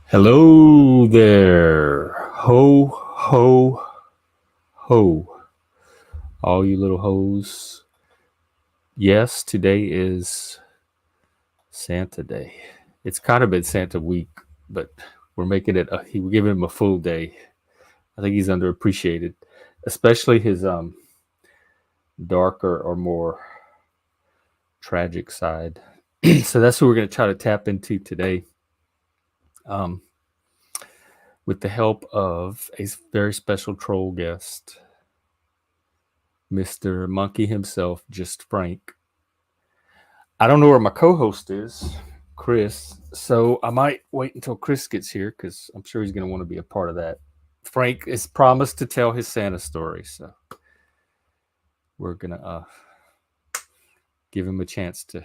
Hello there. Ho, ho, ho. All you little hoes. Yes, today is Santa Day. It's kind of been Santa week, but we're making it, we're giving him a full day. I think he's underappreciated, especially his darker or more tragic side. So that's what we're going to try to tap into today. With the help of a very special troll guest, Mr. Monkey himself, just Frank. I don't know where my co-host is, Chris, so I might wait until Chris gets here because I'm sure he's going to want to be a part of that. Frank has promised to tell his Santa story, so we're going to give him a chance to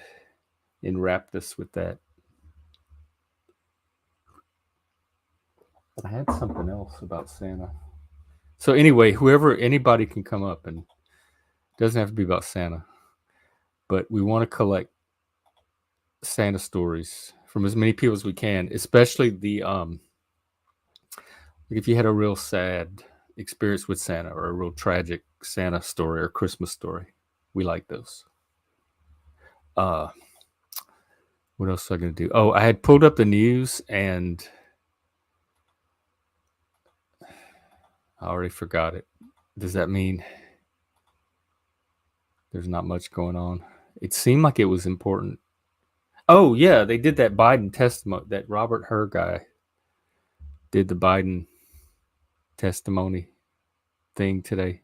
enwrap us with that. I had something else about Santa. So anyway, anybody can come up, and it doesn't have to be about Santa, but we want to collect Santa stories from as many people as we can, especially the if you had a real sad experience with Santa or a real tragic Santa story or Christmas story. We like those. What else was I going to do? Oh, I had pulled up the news and I already forgot it. Does that mean there's not much going on? It seemed like it was important. Oh, yeah, they did that Biden testimony. That Robert Hur guy did the Biden testimony thing today.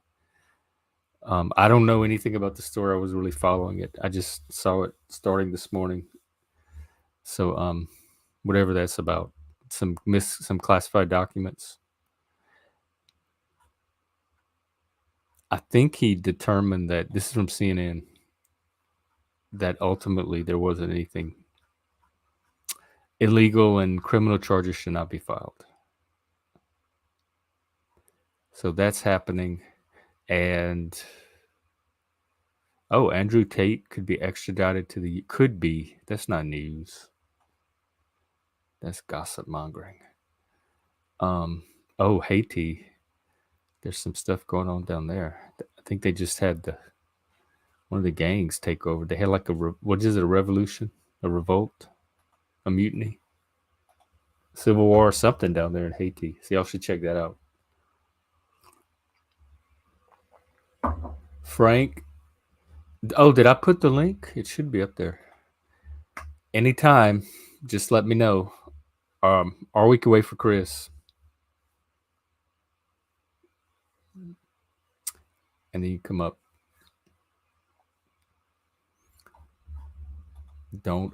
I don't know anything about the story. I was really following it. I just saw it starting this morning. So, whatever that's about, some classified documents. I think he determined that, this is from CNN, that ultimately there wasn't anything illegal and criminal charges should not be filed. So that's happening. And Andrew Tate could be extradited to that's not news. That's gossip mongering. Haiti. There's some stuff going on down there. I think they just had one of the gangs take over. They had like a revolution, a revolt, a mutiny, civil war, or something down there in Haiti. So y'all should check that out. Frank. Oh, did I put the link? It should be up there. Anytime, just let me know. Or we can wait for Chris. And then you come up. Don't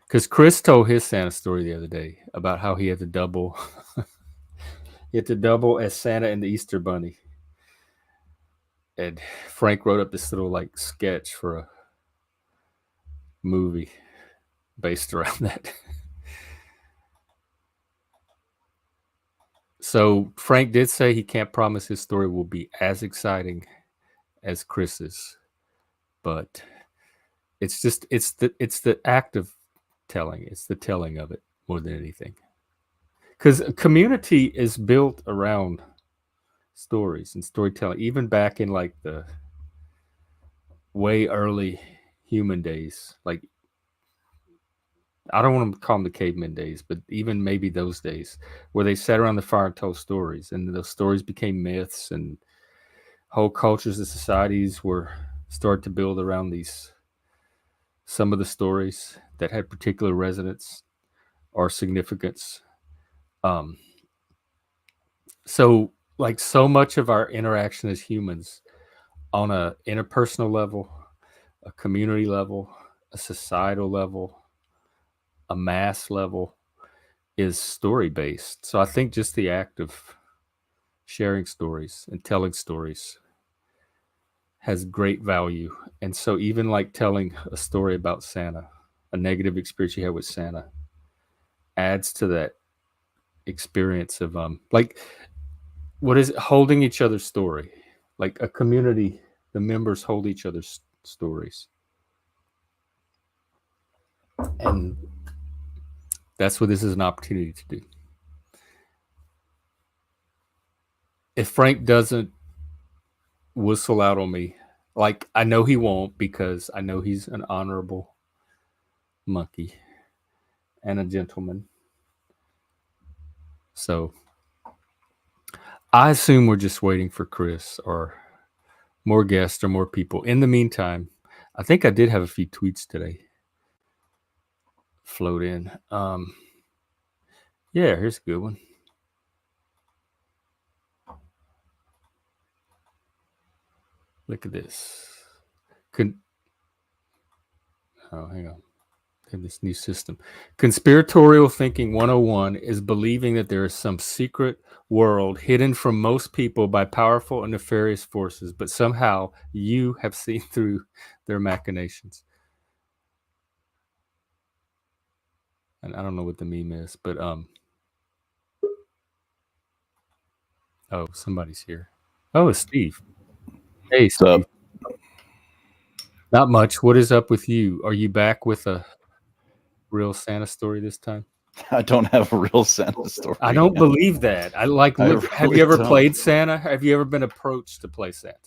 because Chris told his Santa story the other day about how he had to double as Santa and the Easter Bunny. And Frank wrote up this little like sketch for a movie based around that. So Frank did say he can't promise his story will be as exciting as Chris's, but it's the act of telling. It's the telling of it more than anything. Because a community is built around stories and storytelling, even back in like the way early human days. Like, I don't want to call them the caveman days, but even maybe those days where they sat around the fire and told stories, and those stories became myths, and whole cultures and societies were started to build around some of the stories that had particular resonance or significance. So like so much of our interaction as humans on a interpersonal level, a community level, a societal level, a mass level is story based. So I think just the act of sharing stories and telling stories has great value. And so even like telling a story about Santa, a negative experience you had with Santa, adds to that experience of like what is it? Holding each other's story. Like a community, the members hold each other's stories. And that's what this is an opportunity to do. If Frank doesn't whistle out on me, like I know he won't because I know he's an honorable monkey and a gentleman. So I assume we're just waiting for Chris or more guests or more people. In the meantime, I think I did have a few tweets today float in. Yeah, here's a good one. Look at this. Oh, hang on. In this new system. Conspiratorial thinking 101 is believing that there is some secret world hidden from most people by powerful and nefarious forces, but somehow you have seen through their machinations. And I don't know what the meme is, but oh, somebody's here. Oh, it's Steve. Hey, Steve. Not much. What is up with you? Are you back with a real Santa story this time? I don't have a real Santa story. I don't believe that. I like. Look, really have you ever don't. played Santa? Have you ever been approached to play Santa?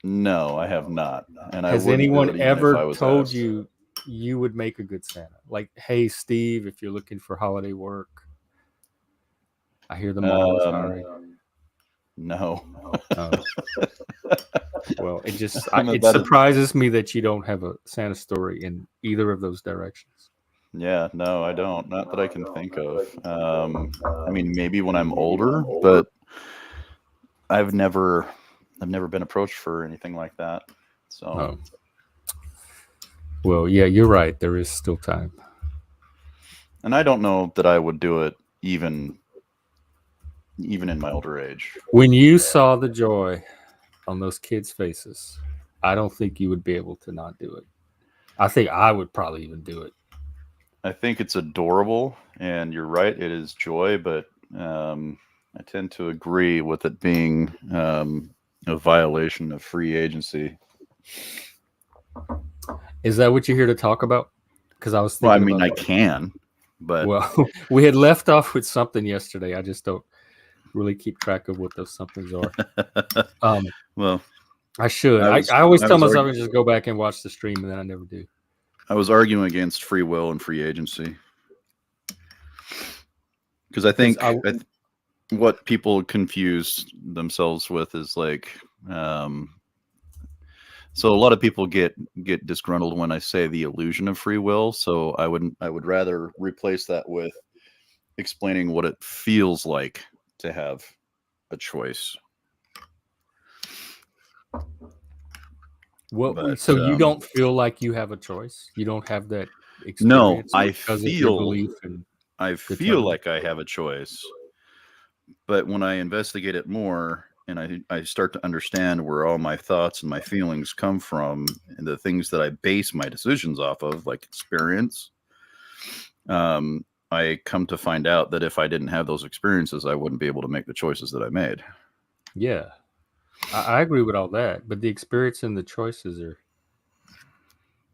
No, I have not. And Has I anyone ever told asked. you would make a good Santa? Like, hey, Steve, if you're looking for holiday work, I hear the mall is hiring. No. Well, it surprises me that you don't have a Santa story in either of those directions. Yeah, no, I don't. Not that I can think of. I mean, maybe when I'm older, but I've never been approached for anything like that. So. Oh. Well, yeah, you're right. There is still time. And I don't know that I would do it even in my older age. When you saw the joy on those kids' faces, I don't think you would be able to not do it. I think I would probably even do it. I think it's adorable, and you're right, it is joy, but I tend to agree with it being a violation of free agency. Is that what you're here to talk about? Because I was thinking. Well, I mean, I can, but well, we had left off with something yesterday. I just don't really keep track of what those somethings are. Well, I should. I always tell myself to just go back and watch the stream, and then I never do. I was arguing against free will and free agency because I think what people confuse themselves with is like, so a lot of people get disgruntled when I say the illusion of free will. So I would rather replace that with explaining what it feels like to have a choice. Well, but, so you don't feel like you have a choice? You don't have that experience? No, I feel like I have a choice. But when I investigate it more and I start to understand where all my thoughts and my feelings come from and the things that I base my decisions off of, like experience, I come to find out that if I didn't have those experiences, I wouldn't be able to make the choices that I made. Yeah. I agree with all that, but the experience and the choices are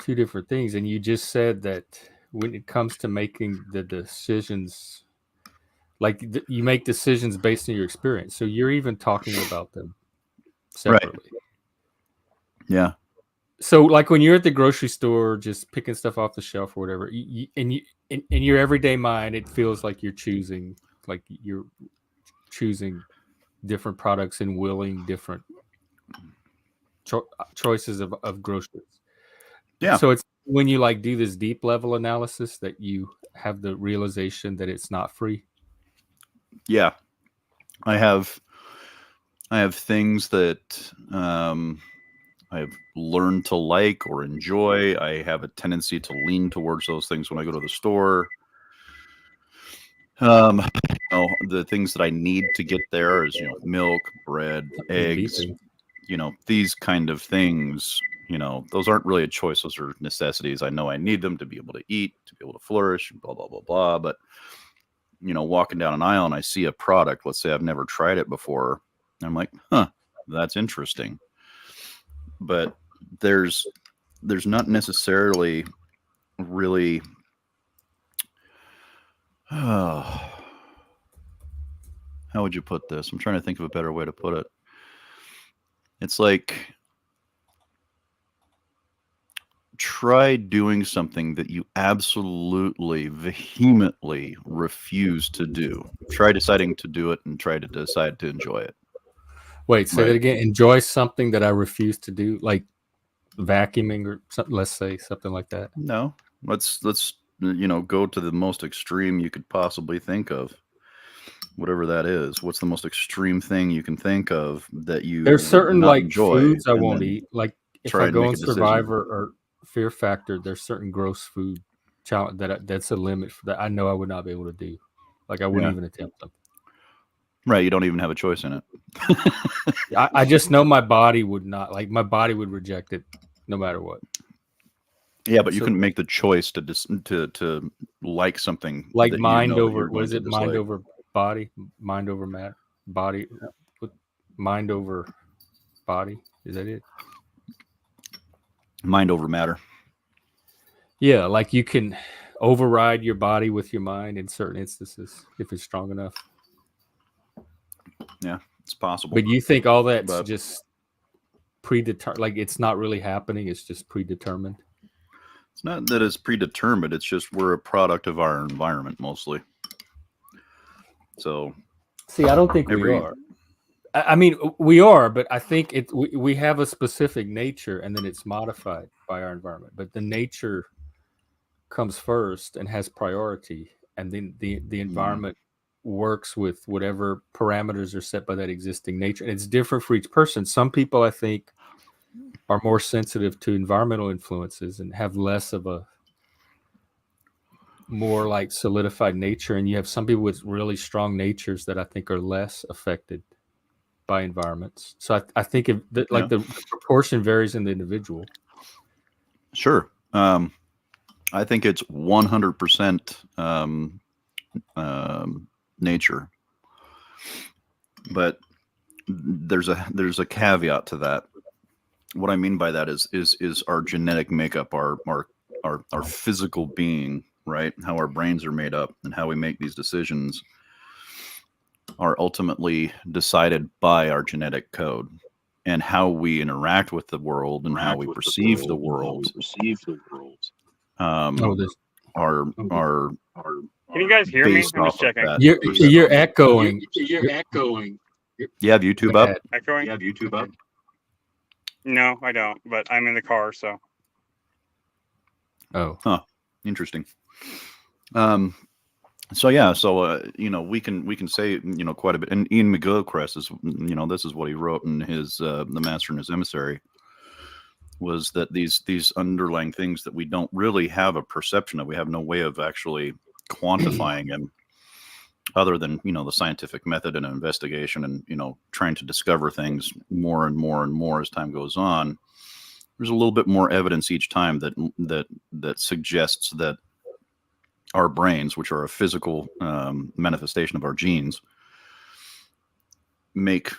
two different things. And you just said that when it comes to making the decisions, like you make decisions based on your experience. So you're even talking about them separately. Right. Yeah. So like when you're at the grocery store, just picking stuff off the shelf or whatever, in your everyday mind, it feels like you're choosing different products and willing different choices of groceries. Yeah. So it's when you like do this deep level analysis that you have the realization that it's not free. Yeah. I have things that I've learned to like or enjoy. I have a tendency to lean towards those things when I go to the store. The things that I need to get there is, milk, bread, and eggs, beeping. these kind of things. Those aren't really a choice; those are necessities. I know I need them to be able to eat, to be able to flourish, blah blah blah blah. But walking down an aisle and I see a product, let's say I've never tried it before, and I'm like, huh, that's interesting. But there's not necessarily really how would you put this? I'm trying to think of a better way to put it. It's like try doing something that you absolutely vehemently refuse to do. Try deciding to do it and try to decide to enjoy it. Wait, say that Right. again. Enjoy something that I refuse to do, like vacuuming or something. Let's say something like that. No. Let's go to the most extreme you could possibly think of. Whatever that is. What's the most extreme thing you can think of that you There's would certain not like enjoy, foods I and won't then eat. Like if try I and go make on a decision? Survivor or Fear Factor, there's certain gross food challenge that's a limit for that. I know I would not be able to do. Like I wouldn't Yeah. even attempt them. Right. You don't even have a choice in it. I just know my body would not like. My body would reject it, no matter what. Yeah, but you So couldn't make the choice to like something like that you mind know that over you're what going is to it? Mind dislike. over body, mind over matter, body, mind over body. Is that it? Mind over matter. Yeah, like you can override your body with your mind in certain instances if it's strong enough. Yeah, it's possible. But you think all that's But just predetermined, like it's not really happening, it's just predetermined. it's not that it's predetermined. It's just we're a product of our environment mostly. So See, I don't think we every are. I mean, we are, but I think we have a specific nature and then it's modified by our environment. But the nature comes first and has priority, and then the mm, environment works with whatever parameters are set by that existing nature. And it's different for each person. Some people, I think, are more sensitive to environmental influences and have less of a more like solidified nature, and you have some people with really strong natures that I think are less affected by environments. So I think yeah, like the proportion varies in the individual. sure. I think it's 100% nature, but there's a caveat to that. What I mean by that is our genetic makeup, our physical being, right? How our brains are made up and how we make these decisions are ultimately decided by our genetic code, and how we interact with the world and how we perceive the world Oh, um, this are Can you guys hear me? based I'm just off of checking. that you're perception. echoing. You're, You have YouTube go up? ahead. Echoing? No, I don't. But I'm in the car, so Oh, Huh. Interesting. Um, so yeah, so we can say quite a bit. And Ian McGilchrist is this is what he wrote in his The Master and His Emissary, was that these underlying things that we don't really have a perception of, we have no way of actually quantifying them, other than the scientific method and investigation, and trying to discover things more and more and more as time goes on. There's a little bit more evidence each time that suggests that our brains, which are a physical manifestation of our genes, make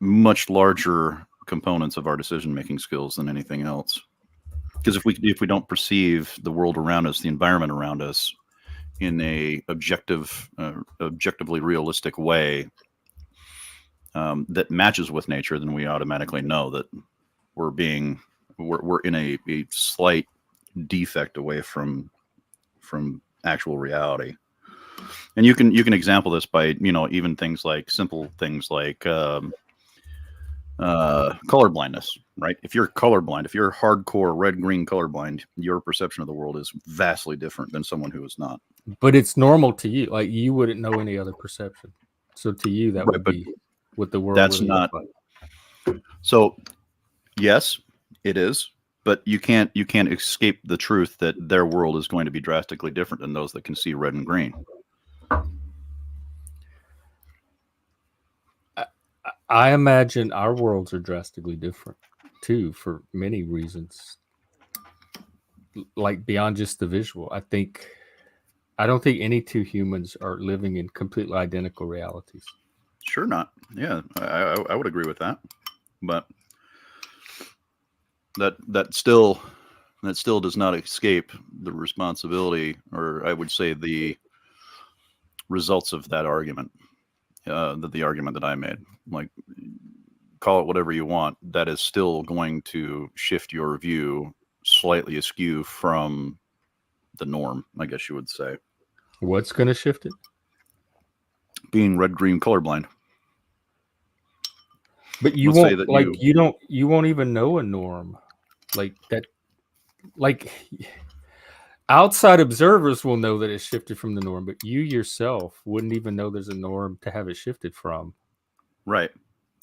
much larger components of our decision making skills than anything else. Because if we don't perceive the world around us, the environment around us, in a objectively realistic way that matches with nature, then we automatically know that we're in a slight defect away from actual reality. And you can example this by even things like simple things like color blindness, right? If you're colorblind, if you're hardcore red-green colorblind, your perception of the world is vastly different than someone who is not. but it's normal to you. Like you wouldn't know any other perception. So to you, that Right, would but be what the world that's really looks not like. so. Yes, it is, but you can't escape the truth that their world is going to be drastically different than those that can see red and green. I imagine our worlds are drastically different too, for many reasons, like beyond just the visual. I don't think any two humans are living in completely identical realities. Sure not. Yeah, I would agree with that. But that still does not escape the responsibility, or I would say the results of that argument. The argument that I made, like, call it whatever you want, that is still going to shift your view slightly askew from the norm, I guess you would say. What's going to shift it? Being red-green colorblind. But you Let's say won't that you won't even know a norm like that. Like outside observers will know that it's shifted from the norm, but you yourself wouldn't even know there's a norm to have it shifted from. Right.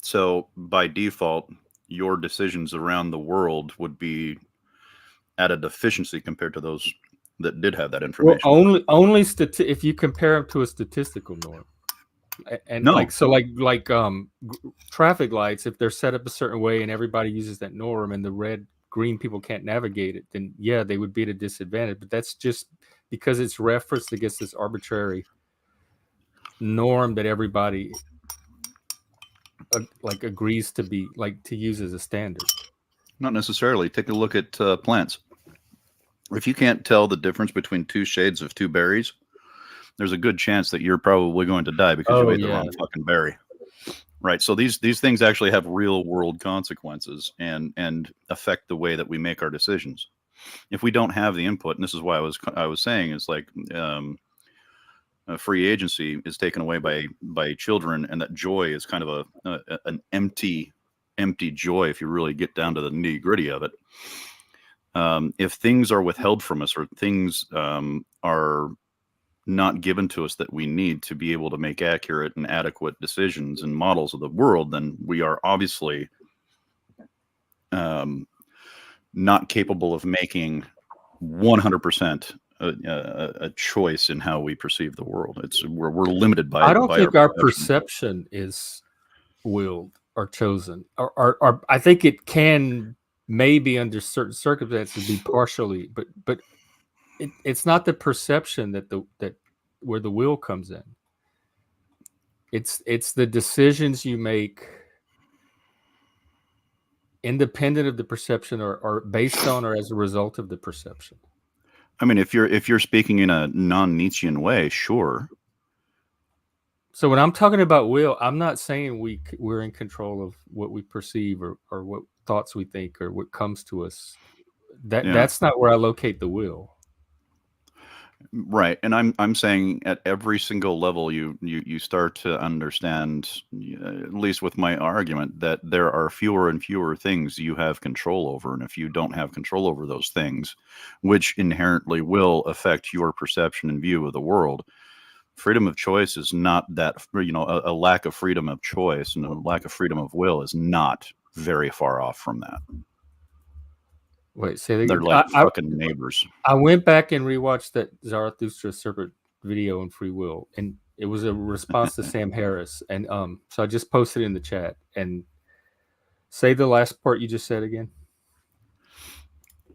So by default, your decisions around the world would be at a deficiency compared to those that did have that Well, information. only if you compare them to a statistical norm. And No. like traffic lights, if they're set up a certain way and everybody uses that norm and the red green people can't navigate it, then yeah, they would be at a disadvantage. But that's just because it's referenced against this arbitrary norm that everybody agrees to be to use as a standard. Not necessarily. Take a look at plants. If you can't tell the difference between two shades of two berries, there's a good chance that you're probably going to die because you ate the wrong fucking berry. Right. So these things actually have real world consequences and affect the way that we make our decisions. If we don't have the input, and this is why I was saying is like free agency is taken away by children, and that joy is kind of an empty joy if you really get down to the nitty gritty of it. If things are withheld from us, or things are not given to us that we need to be able to make accurate and adequate decisions and models of the world, then we are obviously not capable of making 100% a choice in how we perceive the world. We're limited by. I don't think our perception is willed or chosen, or I think it can maybe under certain circumstances be partially, but it's not the perception that where the will comes in. It's the decisions you make independent of the perception, or based on or as a result of the perception. I mean, if you're speaking in a non-Nietzschean way, sure. So when I'm talking about will, I'm not saying we're in control of what we perceive or what thoughts we think or what comes to us. That's not where I locate the will. Right. And I'm saying at every single level you start to understand, at least with my argument, that there are fewer and fewer things you have control over. And if you don't have control over those things, which inherently will affect your perception and view of the world, freedom of choice is not that, a lack of freedom of choice and a lack of freedom of will is not very far off from that. Wait, say they're like fucking neighbors. I went back and rewatched that Zarathustra Serpent video on free will, and it was a response to Sam Harris. And so I just posted it in the chat. And say the last part you just said again.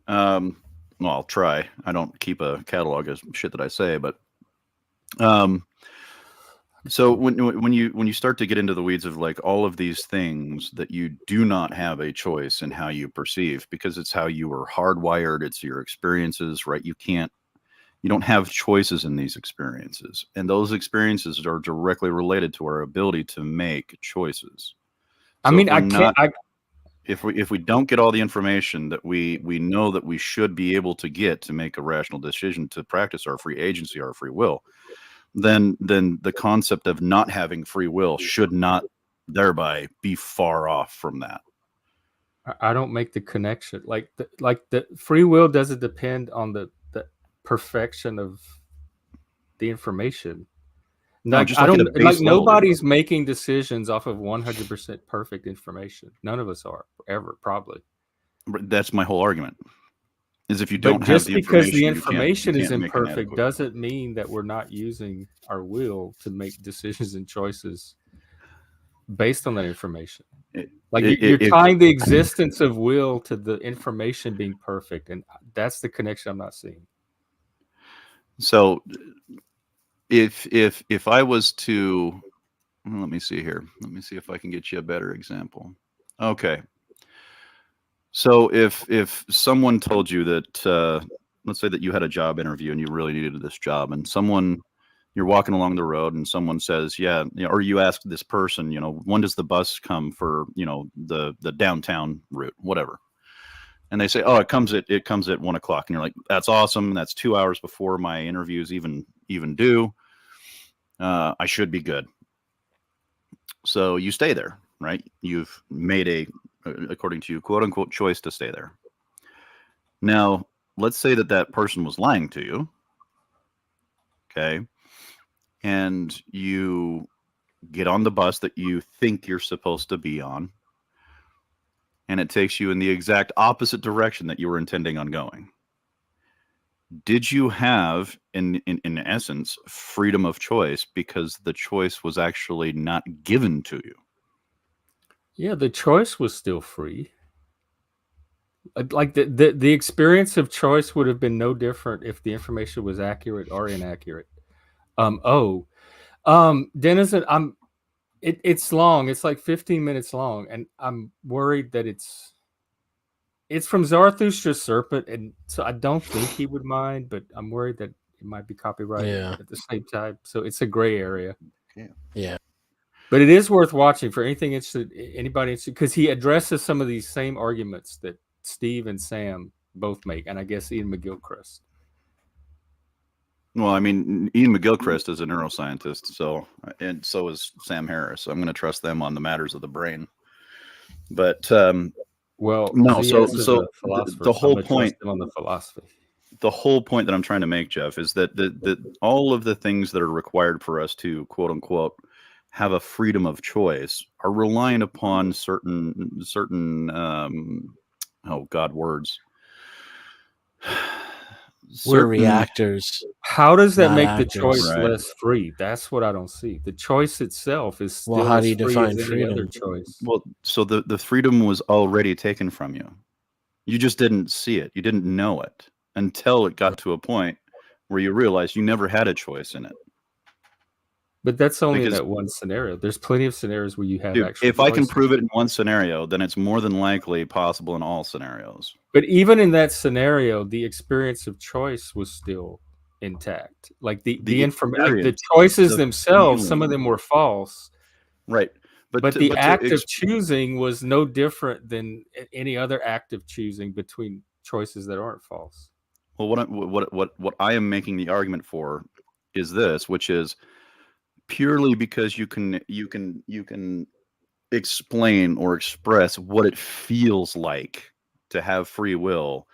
Well, I'll try. I don't keep a catalog of shit that I say, but so when you start to get into the weeds of like all of these things that you do not have a choice in how you perceive, because it's how you were hardwired, it's your experiences, right? You don't have choices in these experiences, and those experiences are directly related to our ability to make choices. So I mean, if we don't get all the information that we know that we should be able to get to make a rational decision to practice our free agency, our free will, then the concept of not having free will should not thereby be far off from that. I don't make the connection. Like the free will doesn't depend on the perfection of the information. No, just like nobody's making decisions off of 100% perfect information. None of us are ever, probably. That's my whole argument. is if you But don't have just the because the information, information you is can't make an imperfect adequate. doesn't mean that we're not using our will to make decisions and choices based on that information. Like you're tying the existence of will to the information being perfect, and that's the connection I'm not seeing. So if I was to, let me see here. Let me see if I can get you a better example. Okay. So if someone told you that, let's say that you had a job interview and you really needed this job, and you're walking along the road and someone says, yeah, or you ask this person, when does the bus come for, the downtown route, whatever. And they say, oh, it comes at 1 o'clock. And you're like, that's awesome. That's 2 hours before my interviews even due. I should be good. So you stay there, right? You've made according to you, quote unquote, choice to stay there. Now, let's say that person was lying to you. Okay. And you get on the bus that you think you're supposed to be on, and it takes you in the exact opposite direction that you were intending on going. Did you have, in essence, freedom of choice because the choice was actually not given to you? Yeah, the choice was still free. Like the experience of choice would have been no different if the information was accurate or inaccurate. Denizen, it's long. It's like 15 minutes long, and I'm worried that it's from Zarathustra's Serpent, and so I don't think he would mind, but I'm worried that it might be copyrighted at the same time. So it's a gray area. Yeah. But it is worth watching for anybody interested, because he addresses some of these same arguments that Steve and Sam both make, and I guess Ian McGilchrist. Well, I mean, Ian McGilchrist is a neuroscientist, and so is Sam Harris. So I'm going to trust them on the matters of the brain. But well, no. So the whole point on the philosophy. The whole point that I'm trying to make, Jeff, is that all of the things that are required for us to, quote unquote, have a freedom of choice are relying upon certain words. We're reactors. How does that make actors. the choice less free? That's what I don't see. The choice itself is still how do you as free define as freedom? any other choice. Well, so the freedom was already taken from you. You just didn't see it. You didn't know it until it got to a point where you realized you never had a choice in it. But that's only in that one scenario. There's plenty of scenarios where you have actual If I can prove it in one scenario, then it's more than likely possible in all scenarios. But even in that scenario, the experience of choice was still intact. Like the information, the choices themselves, some of them were false. Right. But the act of choosing was no different than any other act of choosing between choices that aren't false. Well, what I am making the argument for is this, which is purely because you can explain or express what it feels like to have free will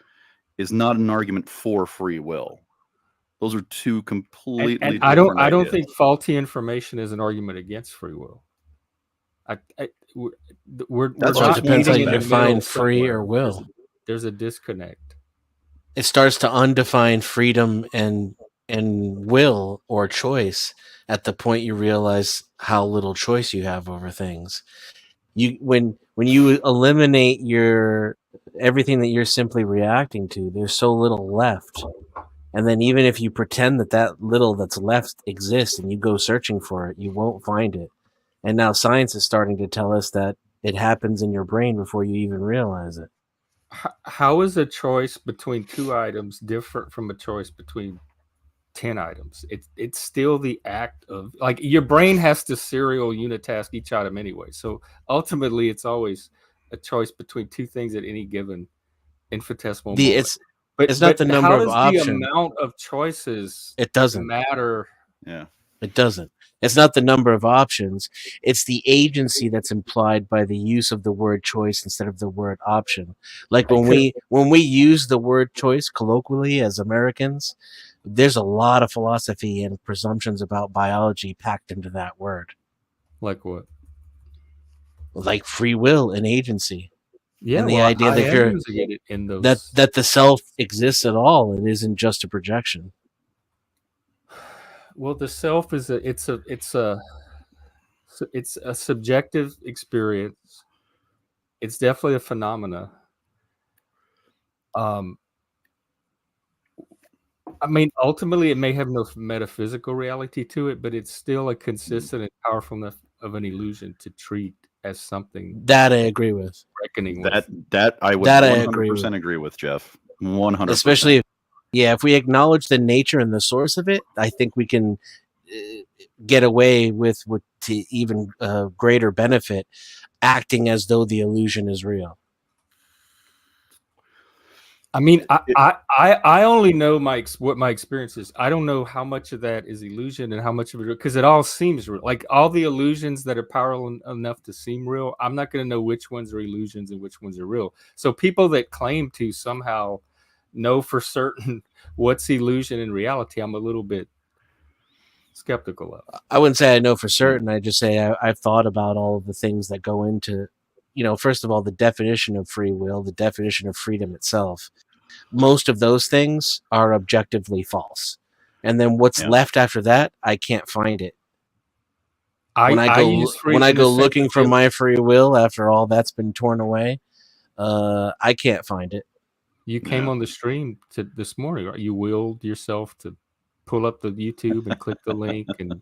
is not an argument for free will. Those are two completely different ideas. I don't think faulty information is an argument against free will. We're it depends how you define free or will. There's a disconnect. It starts to undefine freedom and will or choice at the point you realize how little choice you have over things. When you eliminate everything that you're simply reacting to, there's so little left. And then even if you pretend that little that's left exists and you go searching for it, you won't find it. And now science is starting to tell us that it happens in your brain before you even realize it. How is a choice between 2 items different from a choice between 10 items? It's still the act of, like, your brain has to serial unitask each item anyway. So ultimately, it's always a choice between 2 things at any given infinitesimal moment. It's not the number of options. The amount of choices it doesn't matter. Yeah. It doesn't. It's not the number of options. It's the agency that's implied by the use of the word choice instead of the word option. Like when we use the word choice colloquially as Americans, there's a lot of philosophy and presumptions about biology packed into that word. Like what? Like free will and agency. Yeah, And the well, idea I that am using it in those. that the self exists at all, it isn't just a projection. Well, the self is it's a subjective experience. It's definitely a phenomena. Um, I mean, ultimately, it may have no metaphysical reality to it, but it's still a consistent and powerful enough of an illusion to treat as something That I agree with. reckoning with. That I would That I 100% agree with Jeff. 100%. Especially, if we acknowledge the nature and the source of it, I think we can get away with to even greater benefit, acting as though the illusion is real. I mean, I only know what my experience is. I don't know how much of that is illusion and how much of it, because it all seems real. Like all the illusions that are powerful enough to seem real, I'm not going to know which ones are illusions and which ones are real. So people that claim to somehow know for certain what's illusion and reality, I'm a little bit skeptical of. I wouldn't say I know for certain. I just say I've thought about all of the things that go into, first of all, the definition of free will, the definition of freedom itself. Most of those things are objectively false. And then what's left after that, I can't find it. When I go looking for my free will after all that's been torn away, I can't find it. You came on the stream this morning, right? You willed yourself to pull up the YouTube and click the link and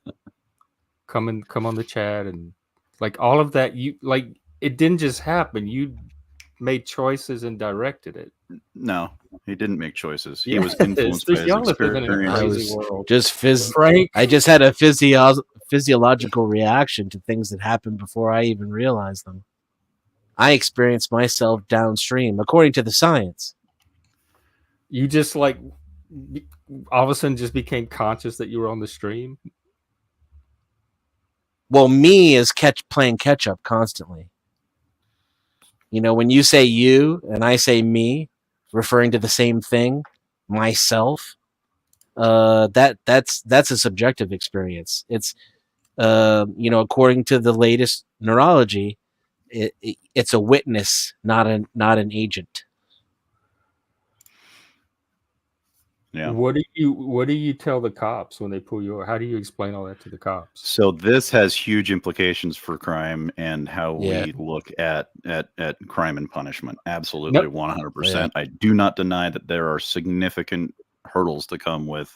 come on the chat, and like all of that. It didn't just happen. You made choices and directed it. No, he didn't make choices. He Yes, was influenced by his y'all live in a experiences. crazy world. Frank, I just had a physiological reaction to things that happened before I even realized them. I experienced myself downstream, according to the science. You just all of a sudden just became conscious that you were on the stream. Well, me is playing catch up constantly. When you say you and I say me, referring to the same thing, myself, that's a subjective experience. It's according to the latest neurology, it's a witness, not an agent. Yeah. What do you tell the cops when they pull you over? How do you explain all that to the cops? So this has huge implications for crime and how we look at crime and punishment. Absolutely, 100%. I do not deny that there are significant hurdles to come with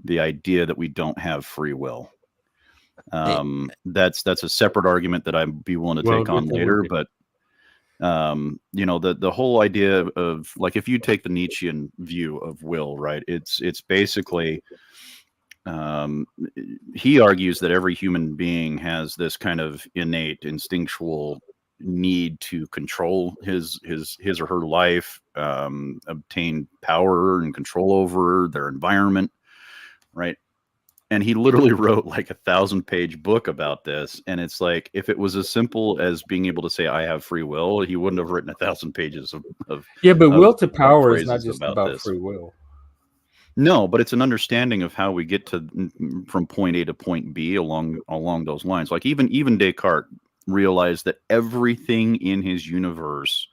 the idea that we don't have free will. That's a separate argument that I'd be willing to take on later. But the whole idea of, like, if you take the Nietzschean view of will, right? It's basically he argues that every human being has this kind of innate instinctual need to control his or her life, obtain power and control over their environment, right? And he literally wrote like a 1,000-page book about this. And it's like, if it was as simple as being able to say I have free will, he wouldn't have written 1,000 pages of but will to power is not just about free will. No, but it's an understanding of how we get from point A to point B along those lines. Like even Descartes realized that everything in his universe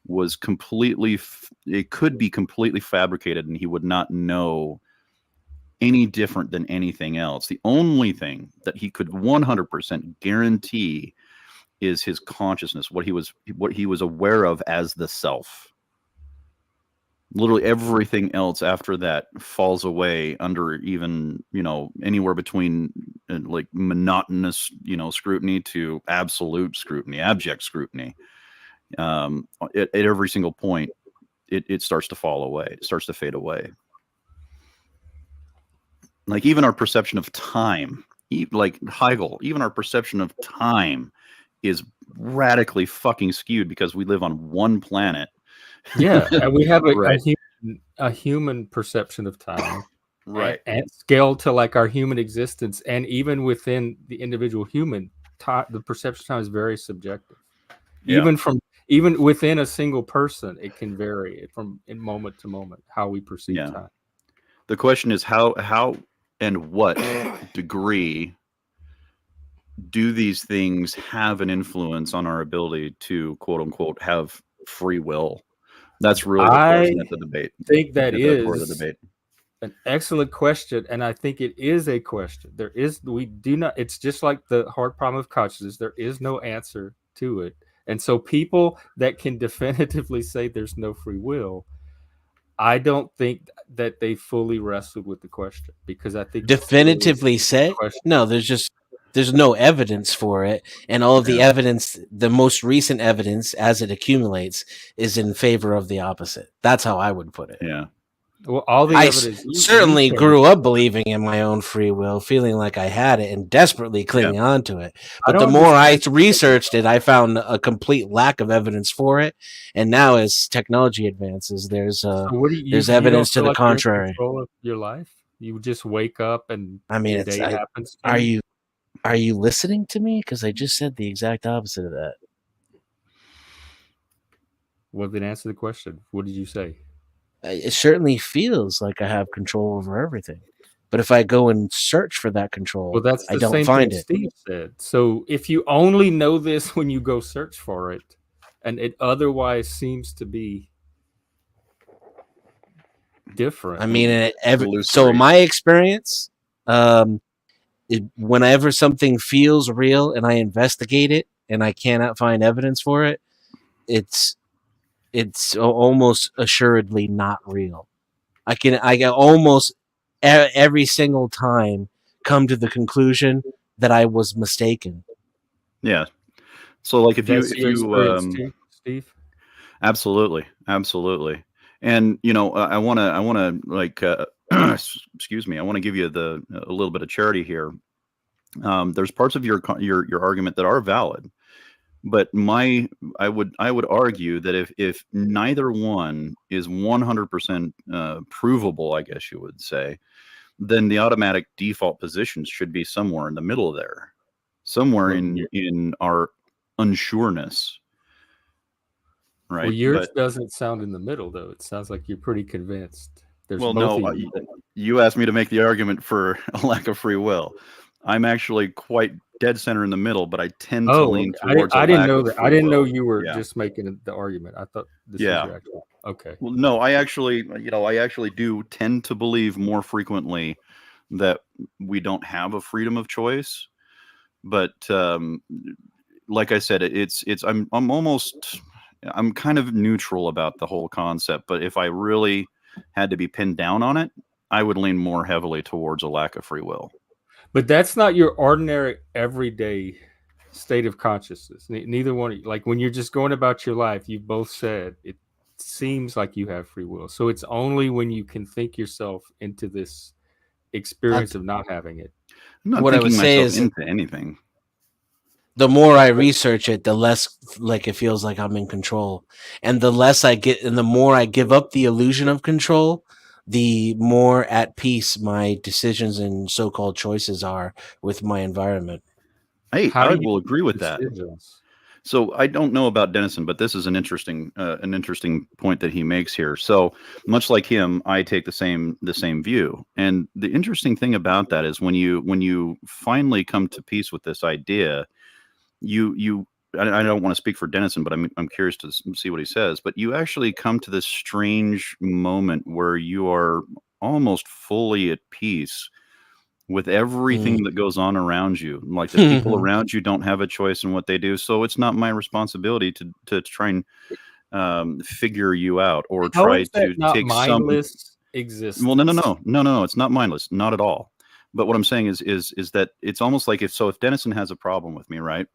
was it could be completely fabricated, and he would not know any different than anything else. The only thing that he could 100% guarantee is his consciousness, what he was aware of as the self. Literally everything else after that falls away under even, anywhere between like monotonous, scrutiny to absolute scrutiny, abject scrutiny. At every single point, it starts to fall away. It starts to fade away. Like even our perception of time, like Hegel, even our perception of time is radically fucking skewed because we live on one planet. Yeah, and we have a human perception of time, right? And scaled to like our human existence, and even within the individual human, the perception of time is very subjective. Yeah. Even within a single person, it can vary from moment to moment how we perceive time. The question is how and what degree do these things have an influence on our ability to, quote unquote, have free will? That's really the I question at the debate. think that At the core of the is debate. an excellent question, and I think it is a question. We do not. It's just like the hard problem of consciousness. There is no answer to it, and so people that can definitively say there's no free will, I don't think that they fully wrestled with the question, because I think Definitively say no. There's no evidence for it, and all of the evidence, the most recent evidence, as it accumulates, is in favor of the opposite. That's how I would put it. Yeah. Well, all the I evidence certainly grew up believing in my own free will, feeling like I had it, and desperately clinging on to it. But the more I researched it, I found a complete lack of evidence for it. And now, as technology advances, there's evidence to the contrary. You're in control of your life. You just wake up and your day happens. Are you listening to me? Because I just said the exact opposite of that. Well, then answer the question. What did you say? It certainly feels like I have control over everything. But if I go and search for that control, well, that's the I don't same find thing it. Steve said. So if you only know this when you go search for it, and it otherwise seems to be different. I mean, so in my experience, whenever something feels real and I investigate it and I cannot find evidence for it, it's almost assuredly not real. I can almost every single time come to the conclusion that I was mistaken. Yeah. So like if you Steve? Absolutely. And I want to like excuse me, I want to give you a little bit of charity here. There's parts of your argument that are valid, but I would argue that if neither one is 100% provable, I guess you would say, then the automatic default position should be somewhere in the middle there, somewhere in our unsureness. Right. Well, yours doesn't sound in the middle, though. It sounds like you're pretty convinced. You asked me to make the argument for a lack of free will. I'm actually quite dead center in the middle, but I tend to lean towards. I didn't know that. I didn't know you were just making the argument. I thought this was your actual. Okay. Well, no, I actually do tend to believe more frequently that we don't have a freedom of choice, but like I said, I'm kind of neutral about the whole concept, but if I really had to be pinned down on it, I would lean more heavily towards a lack of free will. But that's not your ordinary everyday state of consciousness. Neither one, like when you're just going about your life, you both said it seems like you have free will. So it's only when you can think yourself into this experience of not having it. I'm not thinking myself into anything. The more I research it, the less like it feels like I'm in control, and the less I get, and the more I give up the illusion of control, the more at peace my decisions and so-called choices are with my environment. Hey, I will agree with that. So I don't know about Denizen, but this is an interesting point that he makes here. So much like him, I take the same view. And the interesting thing about that is when you finally come to peace with this idea, I don't want to speak for Denizen, but I'm curious to see what he says. But you actually come to this strange moment where you are almost fully at peace with everything that goes on around you. Like the people around you don't have a choice in what they do, so it's not my responsibility to try and figure you out or try to take mindless existence. Well, no, it's not mindless, not at all. But what I'm saying is that it's almost like if Denizen has a problem with me, right?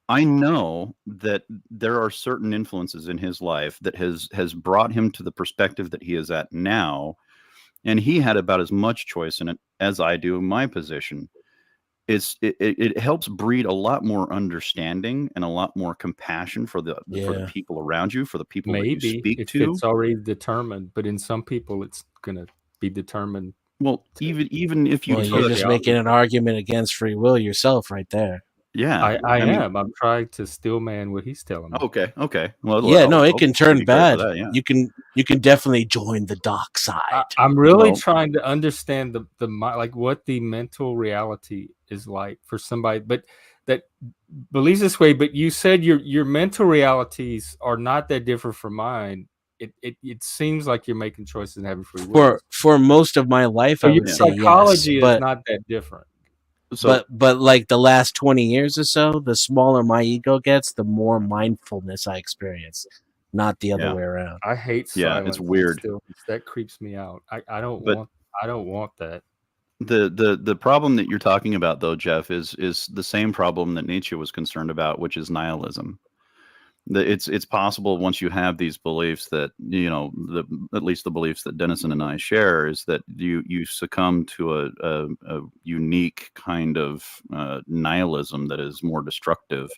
I know that there are certain influences in his life that has brought him to the perspective that he is at now, and he had about as much choice in it as I do in my position. It helps breed a lot more understanding and a lot more compassion for the people around you, for the people that you speak to. It's already determined, but in some people, it's gonna be determined. Well, even if you're just making an argument against free will yourself, right there. Yeah, I am. I'm trying to still man what he's telling me. Okay. Well, it can turn bad. Yeah. You can definitely join the dark side. I'm really trying to understand the like what the mental reality is like for somebody. But that believes this way, but you said your mental realities are not that different from mine. It seems like you're making choices and having free will. For most of my life, So I your would say yes, psychology is not that different. So but like the last 20 years or so, the smaller my ego gets, the more mindfulness I experience, not the other Yeah. way around. I hate Yeah, silence. it's weird. Stillness. That creeps me out. I don't But- want that. the problem that you're talking about, though, Jeff, is the same problem that Nietzsche was concerned about, which is nihilism. It's possible, once you have these beliefs that, at least the beliefs that Denizen and I share, is that you succumb to a unique kind of nihilism that is more destructive.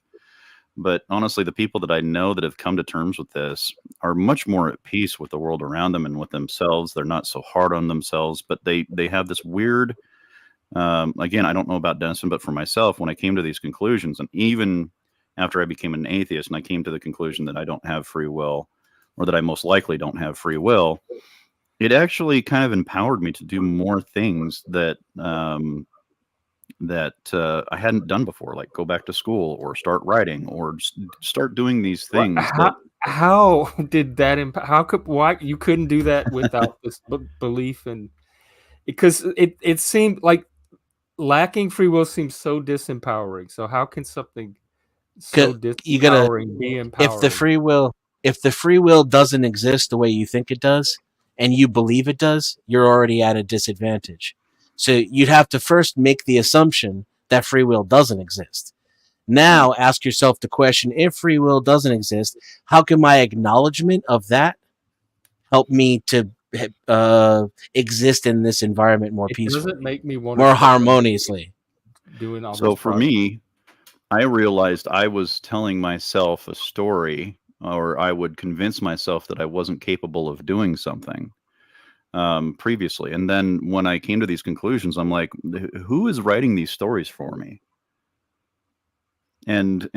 But honestly, the people that I know that have come to terms with this are much more at peace with the world around them and with themselves. They're not so hard on themselves, but they have this weird, again, I don't know about Denizen, but for myself, when I came to these conclusions, and even after I became an atheist and I came to the conclusion that I don't have free will, or that I most likely don't have free will, it actually kind of empowered me to do more things that I hadn't done before, like go back to school or start writing or start doing these things. How did that why you couldn't do that without this belief? And because it seemed like lacking free will seems so disempowering. So how can something so You gotta, disempowering be empowering? if the free will doesn't exist the way you think it does, and you believe it does, you're already at a disadvantage. So you'd have to first make the assumption that free will doesn't exist. Now ask yourself the question: if free will doesn't exist, how can my acknowledgement of that help me to exist in this environment more peacefully, doesn't make me want more harmoniously? Doing all So this for me, I realized I was telling myself a story, or I would convince myself that I wasn't capable of doing something previously. And then when I came to these conclusions, I'm like, who is writing these stories for me? And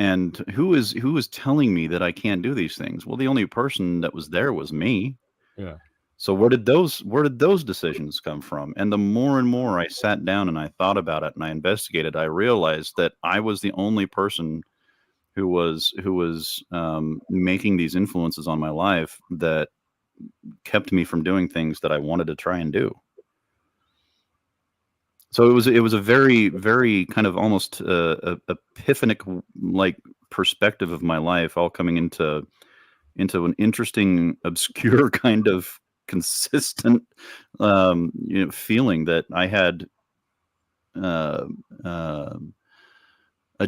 who is telling me that I can't do these things? Well, the only person that was there was me. Yeah. So where did those decisions come from? And the more and more I sat down and I thought about it and I investigated, I realized that I was the only person who was making these influences on my life that kept me from doing things that I wanted to try and do. So it was a very, very kind of almost epiphanic like perspective of my life, all coming into an interesting, obscure kind of consistent feeling that I had a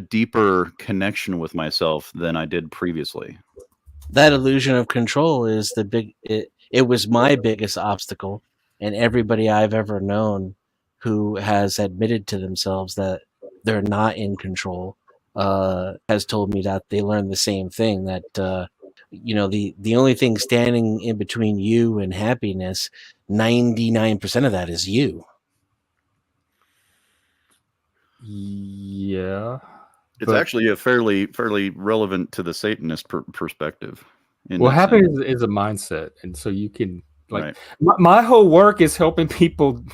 deeper connection with myself than I did previously. That illusion of control is it was my biggest obstacle, and everybody I've ever known who has admitted to themselves that they're not in control has told me that they learned the same thing, that the only thing standing in between you and happiness, 99% of that is you. Yeah. It's actually a fairly relevant to the Satanist perspective. Well, happiness is a mindset, and so you can right. my whole work is helping people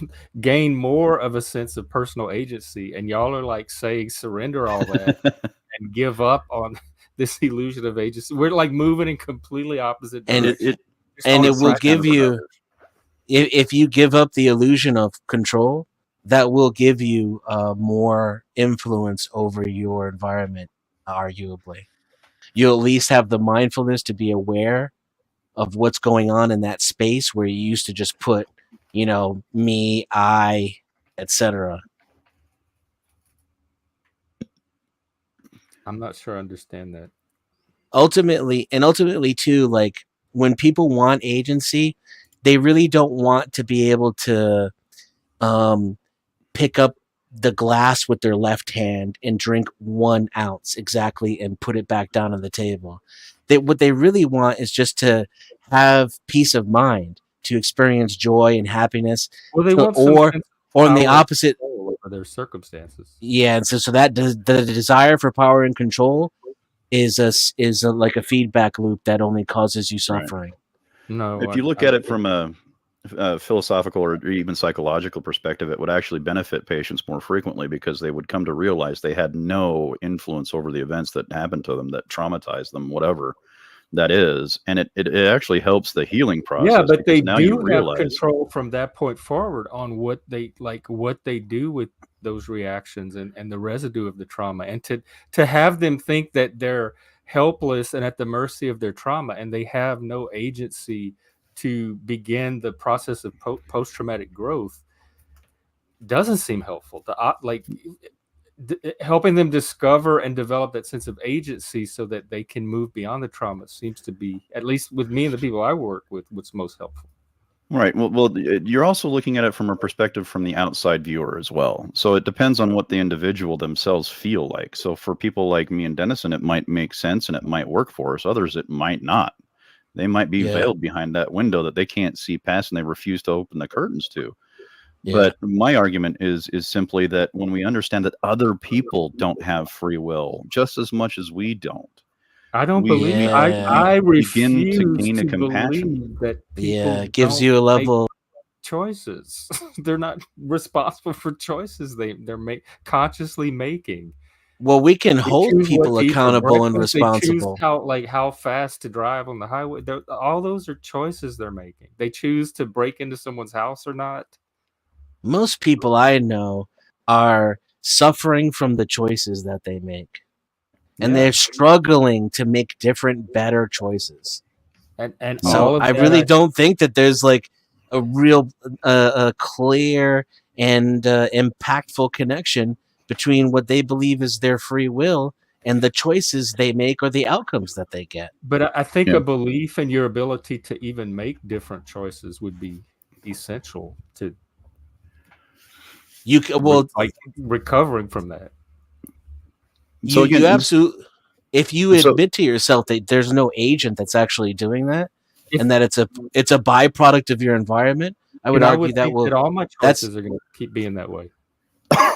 gain more of a sense of personal agency, and y'all are like saying surrender all that and give up on this illusion of agency. We're like moving in completely opposite directions. And it will give you, if you give up the illusion of control, that will give you more influence over your environment, arguably. You'll at least have the mindfulness to be aware of what's going on in that space where you used to just put, me, I, etc. I'm not sure I understand that. Ultimately too, like when people want agency, they really don't want to be able to pick up the glass with their left hand and drink 1 ounce exactly and put it back down on the table. What they really want is just to have peace of mind, to experience joy and happiness. Well, they want or in the opposite over their circumstances. Yeah, and so that the desire for power and control is like a feedback loop that only causes you suffering. Right. No, if you look at it from a philosophical or even psychological perspective, it would actually benefit patients more frequently because they would come to realize they had no influence over the events that happened to them, that traumatized them, whatever that is. And it actually helps the healing Yeah, process but because they now you do have realize. control from that point forward on what they do with those reactions and the residue of the trauma, and to have them think that they're helpless and at the mercy of their trauma and they have no agency to begin the process of post-traumatic growth doesn't seem helpful. Helping them discover and develop that sense of agency so that they can move beyond the trauma seems to be, at least with me and the people I work with, what's most helpful. Right. Well, you're also looking at it from a perspective from the outside viewer as well. So it depends on what the individual themselves feel like. So for people like me and Denizen, it might make sense and it might work for us. Others, it might not. They might be Yeah. veiled behind that window that they can't see past and they refuse to open the curtains to. Yeah. But my argument is simply that when we understand that other people don't have free will just as much as we don't, I don't we believe Yeah. I begin to refuse gain a to compassion. believe that Yeah. people It gives don't you a make level. choices. They're not responsible for choices they're consciously making. Well, we can They hold choose what people to eat for accountable and breakfast. They choose responsible. how fast to drive on the highway. All those are choices they're making. They choose to break into someone's house or not. Most people I know are suffering from the choices that they make, and Yeah. they're struggling to make different, better choices. And Yeah. all So of I that, really don't think that there's like a real, a clear and impactful connection between what they believe is their free will and the choices they make or the outcomes that they get. but I think Yeah. a belief in your ability to even make different choices would be essential to Well, recovering from that. So you again, absolutely, if you so admit to yourself that there's no agent that's actually doing that, If and that it's a byproduct of your environment, I would and I argue would that think that all my that's choices are going to keep being that way.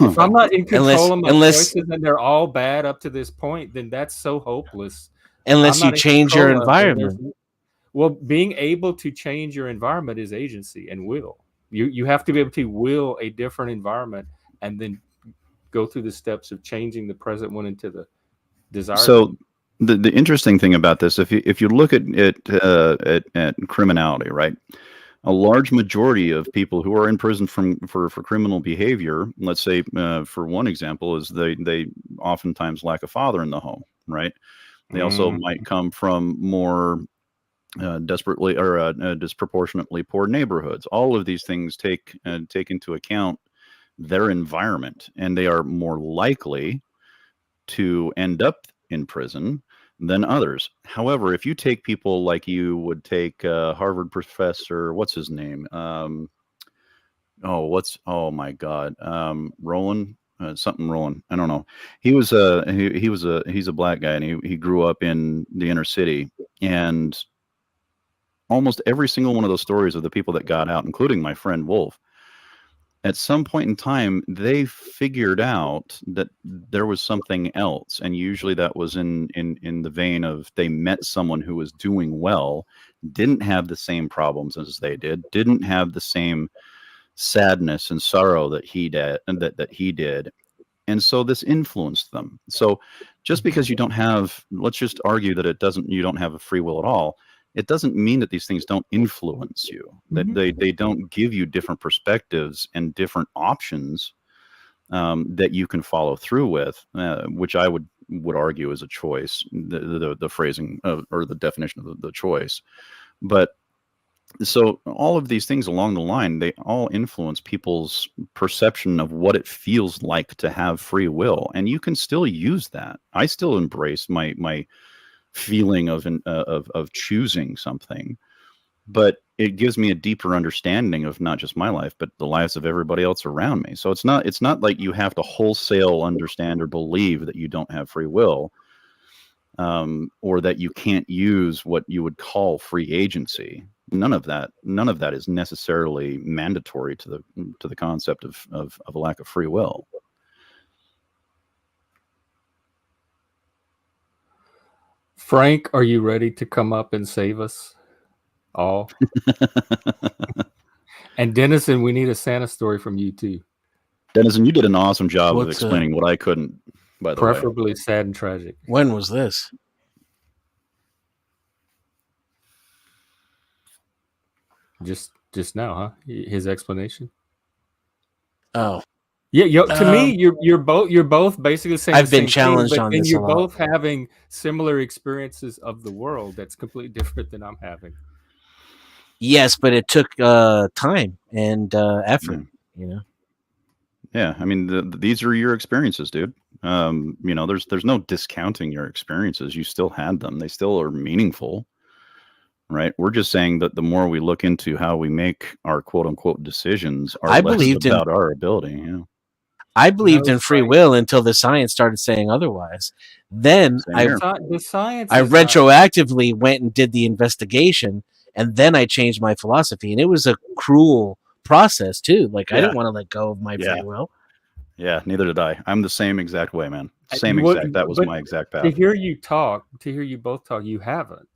If I'm not in unless control of my unless choices and they're all bad up to this point, then that's so hopeless. I'm unless you not in change your control of them. environment. Well, being able to change your environment is agency and will. You have to be able to will a different environment and then go through the steps of changing the present one into the desired so one. the interesting thing about this, if you look at criminality, right? A large majority of people who are in prison for criminal behavior, let's say for one example, is they oftentimes lack a father in the home, right? They also might come from more desperately or disproportionately poor neighborhoods. All of these things take into account their environment, and they are more likely to end up in prison than others. However, if you take people like you would take Harvard professor, what's his name? Oh my God, Roland, something Roland. I don't know. He's a black guy, and he grew up in the inner city, and almost every single one of those stories of the people that got out, including my friend Wolf, at some point in time, they figured out that there was something else, and usually that was in the vein of they met someone who was doing well, didn't have the same problems as they did, didn't have the same sadness and sorrow that he did, and so this influenced them. So just because you don't have, let's just argue that you don't have a free will at all, it doesn't mean that these things don't influence you, that they don't give you different perspectives and different options that you can follow through with, which I would argue is a choice, the phrasing of, or the definition of the choice. But so all of these things along the line, they all influence people's perception of what it feels like to have free will, and you can still use that. I still embrace my feeling of choosing something, but it gives me a deeper understanding of not just my life, but the lives of everybody else around me. So it's not like you have to wholesale understand or believe that you don't have free will, or that you can't use what you would call free agency. None of that is necessarily mandatory to the concept of a lack of free will. Frank, are you ready to come up and save us all? And Denizen, we need a Santa story from you too. Denizen, you did an awesome job of What's, explaining what I couldn't, by the way. Preferably sad and tragic. When was this? Just now, huh? His explanation. Oh, Yeah, to me, you're both basically saying I've the been same challenged thing, but on then this a you're lot. both having similar experiences of the world that's completely different than I'm having. yes, but it took time and effort. You know. Yeah, I mean, these are your experiences, dude. You know, there's no discounting your experiences. You still had them. They still are meaningful, right? We're just saying that the more we look into how we make our quote unquote decisions, are I less believed in- about our ability. Yeah. I believed No, in free right. will until the science started saying otherwise. Then Same I here. The science. I is not- retroactively went and did the investigation, and then I changed my philosophy, and it was a cruel process too. Like I Yeah. didn't want to let go of my Yeah. free will. Yeah, neither did I. I'm the same exact way, man. Same What- exact. That was but my exact To path. hear you both talk, you haven't.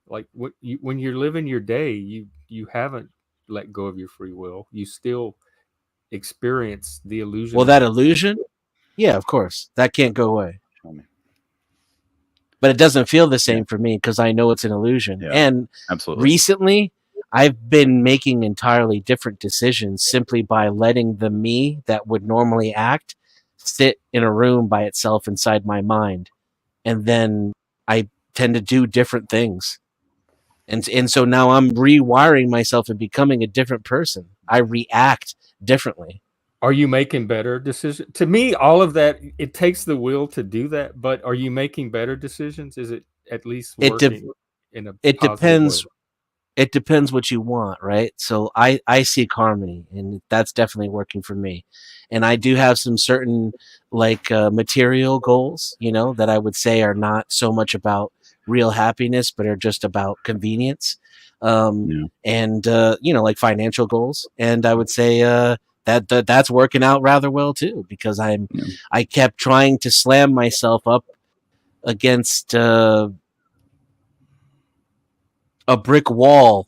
Like when you're living your day, you haven't let go of your free will. You still experience the illusion. Well, of that it. illusion, yeah, of course, that can't go away. Show me. But it doesn't feel the same for me because I know it's an illusion. Yeah. And Absolutely. recently, I've been making entirely different decisions simply by letting the me that would normally act sit in a room by itself inside my mind. And then I tend to do different things. And so now I'm rewiring myself and becoming a different person. I react differently. Are you making better decisions? To me, all of that, it takes the will to do that. But are you making better decisions? Is it at least It de- working in a It positive depends. way? It depends what you want, right? So I seek harmony, and that's definitely working for me. And I do have some certain like material goals, you know, that I would say are not so much about real happiness, but are just about convenience, Yeah. and you know, like financial goals. And I would say that's working out rather well too, because Yeah. I kept trying to slam myself up against a brick wall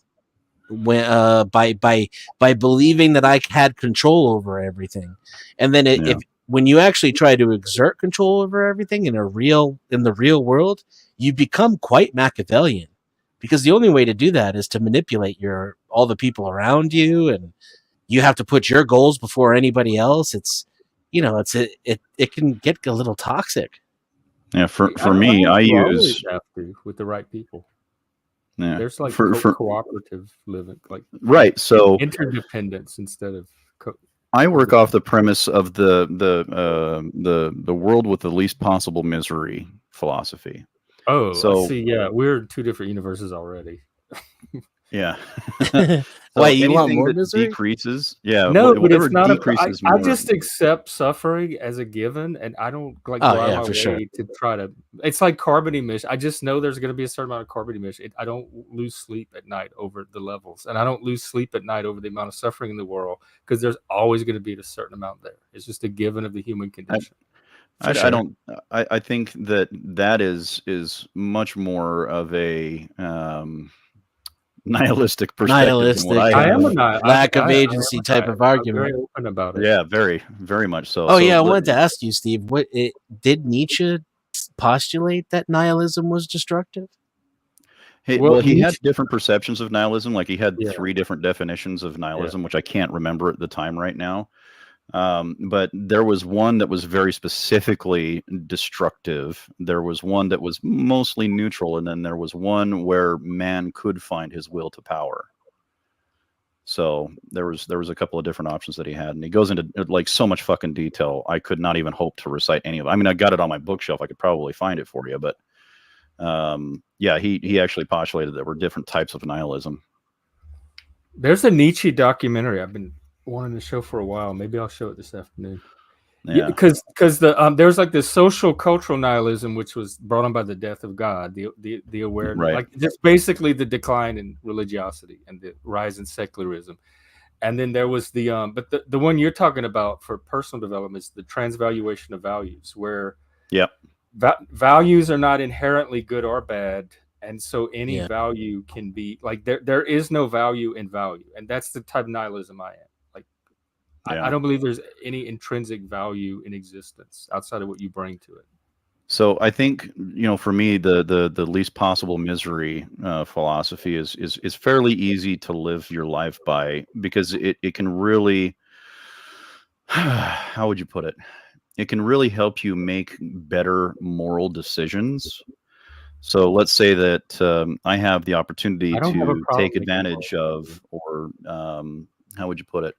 when by believing that I had control over everything, and then Yeah. if when you actually try to exert control over everything in the real world, you become quite Machiavellian, because the only way to do that is to manipulate all the people around you, and you have to put your goals before anybody else. It's it can get a little toxic. Yeah. For don't me, know I if you use. always have to with the right people. Yeah. There's like for cooperative living, like right. So interdependence instead of. I work off the premise of the world with the least possible misery philosophy. Oh, So- see, yeah, we're in two different universes already. Yeah. Why, you want anything more that misery? decreases, yeah. No, but whatever it's not. decreases I more. just accept suffering as a given, and I don't like Oh, go out yeah, of my for way sure. to try to. It's like carbon emission. I just know there's going to be a certain amount of carbon emission. I don't lose sleep at night over the levels, and I don't lose sleep at night over the amount of suffering in the world, because there's always going to be a certain amount there. It's just a given of the human condition. I sure. don't. I think that is much more of a nihilistic perspective than what Nihilistic, I I am have. a nihilist. lack of I am agency a type of nihilist. I'm argument. very open about it. Yeah, very, very much so. Oh So yeah, I let- wanted to ask you, Steve. Did Nietzsche postulate that nihilism was destructive? Well, he had Nietzsche- different perceptions of nihilism. Like he had Yeah. 3 different definitions of nihilism, which I can't remember at the time right now. But there was one that was very specifically destructive. There was one that was mostly neutral, and then there was one where man could find his will to power. So there was a couple of different options that he had, and he goes into like so much fucking detail. I could not even hope to recite any of it. I mean, I got it on my bookshelf. I could probably find it for you, but yeah, he actually postulated there were different types of nihilism. There's a Nietzsche documentary I've been wanting to show for a while. Maybe I'll show it this afternoon. Yeah, because there's like this social cultural nihilism, which was brought on by the death of God, the awareness, Right. like just basically the decline in religiosity and the rise in secularism. And then there was but the one you're talking about for personal development is the transvaluation of values, where Yep. values are not inherently good or bad. And so any Yeah. value can be like there is no value in value, and that's the type of nihilism I am. Like Yeah. I don't believe there's any intrinsic value in existence outside of what you bring to it. So I think, for me, the least possible misery philosophy is fairly easy to live your life by, because it can really, how would you put it? It can really help you make better moral decisions. So let's say that I have the opportunity I don't have a to problem take making advantage moral of, or how would you put it?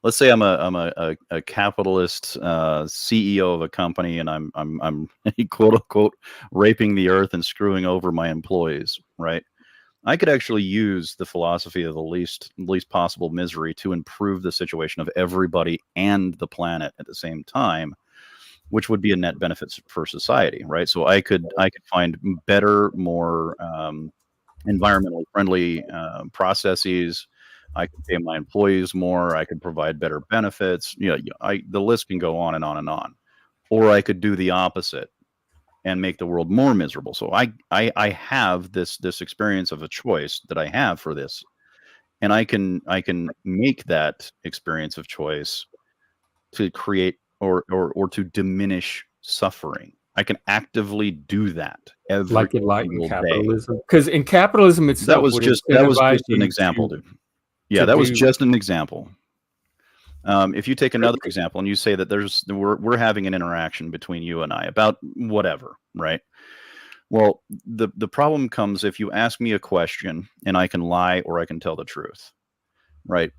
Let's say I'm a capitalist CEO of a company, and I'm quote unquote raping the earth and screwing over my employees, right? I could actually use the philosophy of the least possible misery to improve the situation of everybody and the planet at the same time, which would be a net benefit for society, right? So I could find better, more environmentally friendly processes. I could pay my employees more. I could provide better benefits. The list can go on and on and on. Or I could do the opposite and make the world more miserable. So I have this experience of a choice that I have for this, and I can make that experience of choice to create or to diminish suffering. I can actively do that every like in single day. capitalism, because in capitalism That itself was would just incentivize an you example, to dude. Yeah, that was do. just an example. If you take another example and you say that we're having an interaction between you and I about whatever, right? Well, the problem comes if you ask me a question and I can lie or I can tell the truth, right?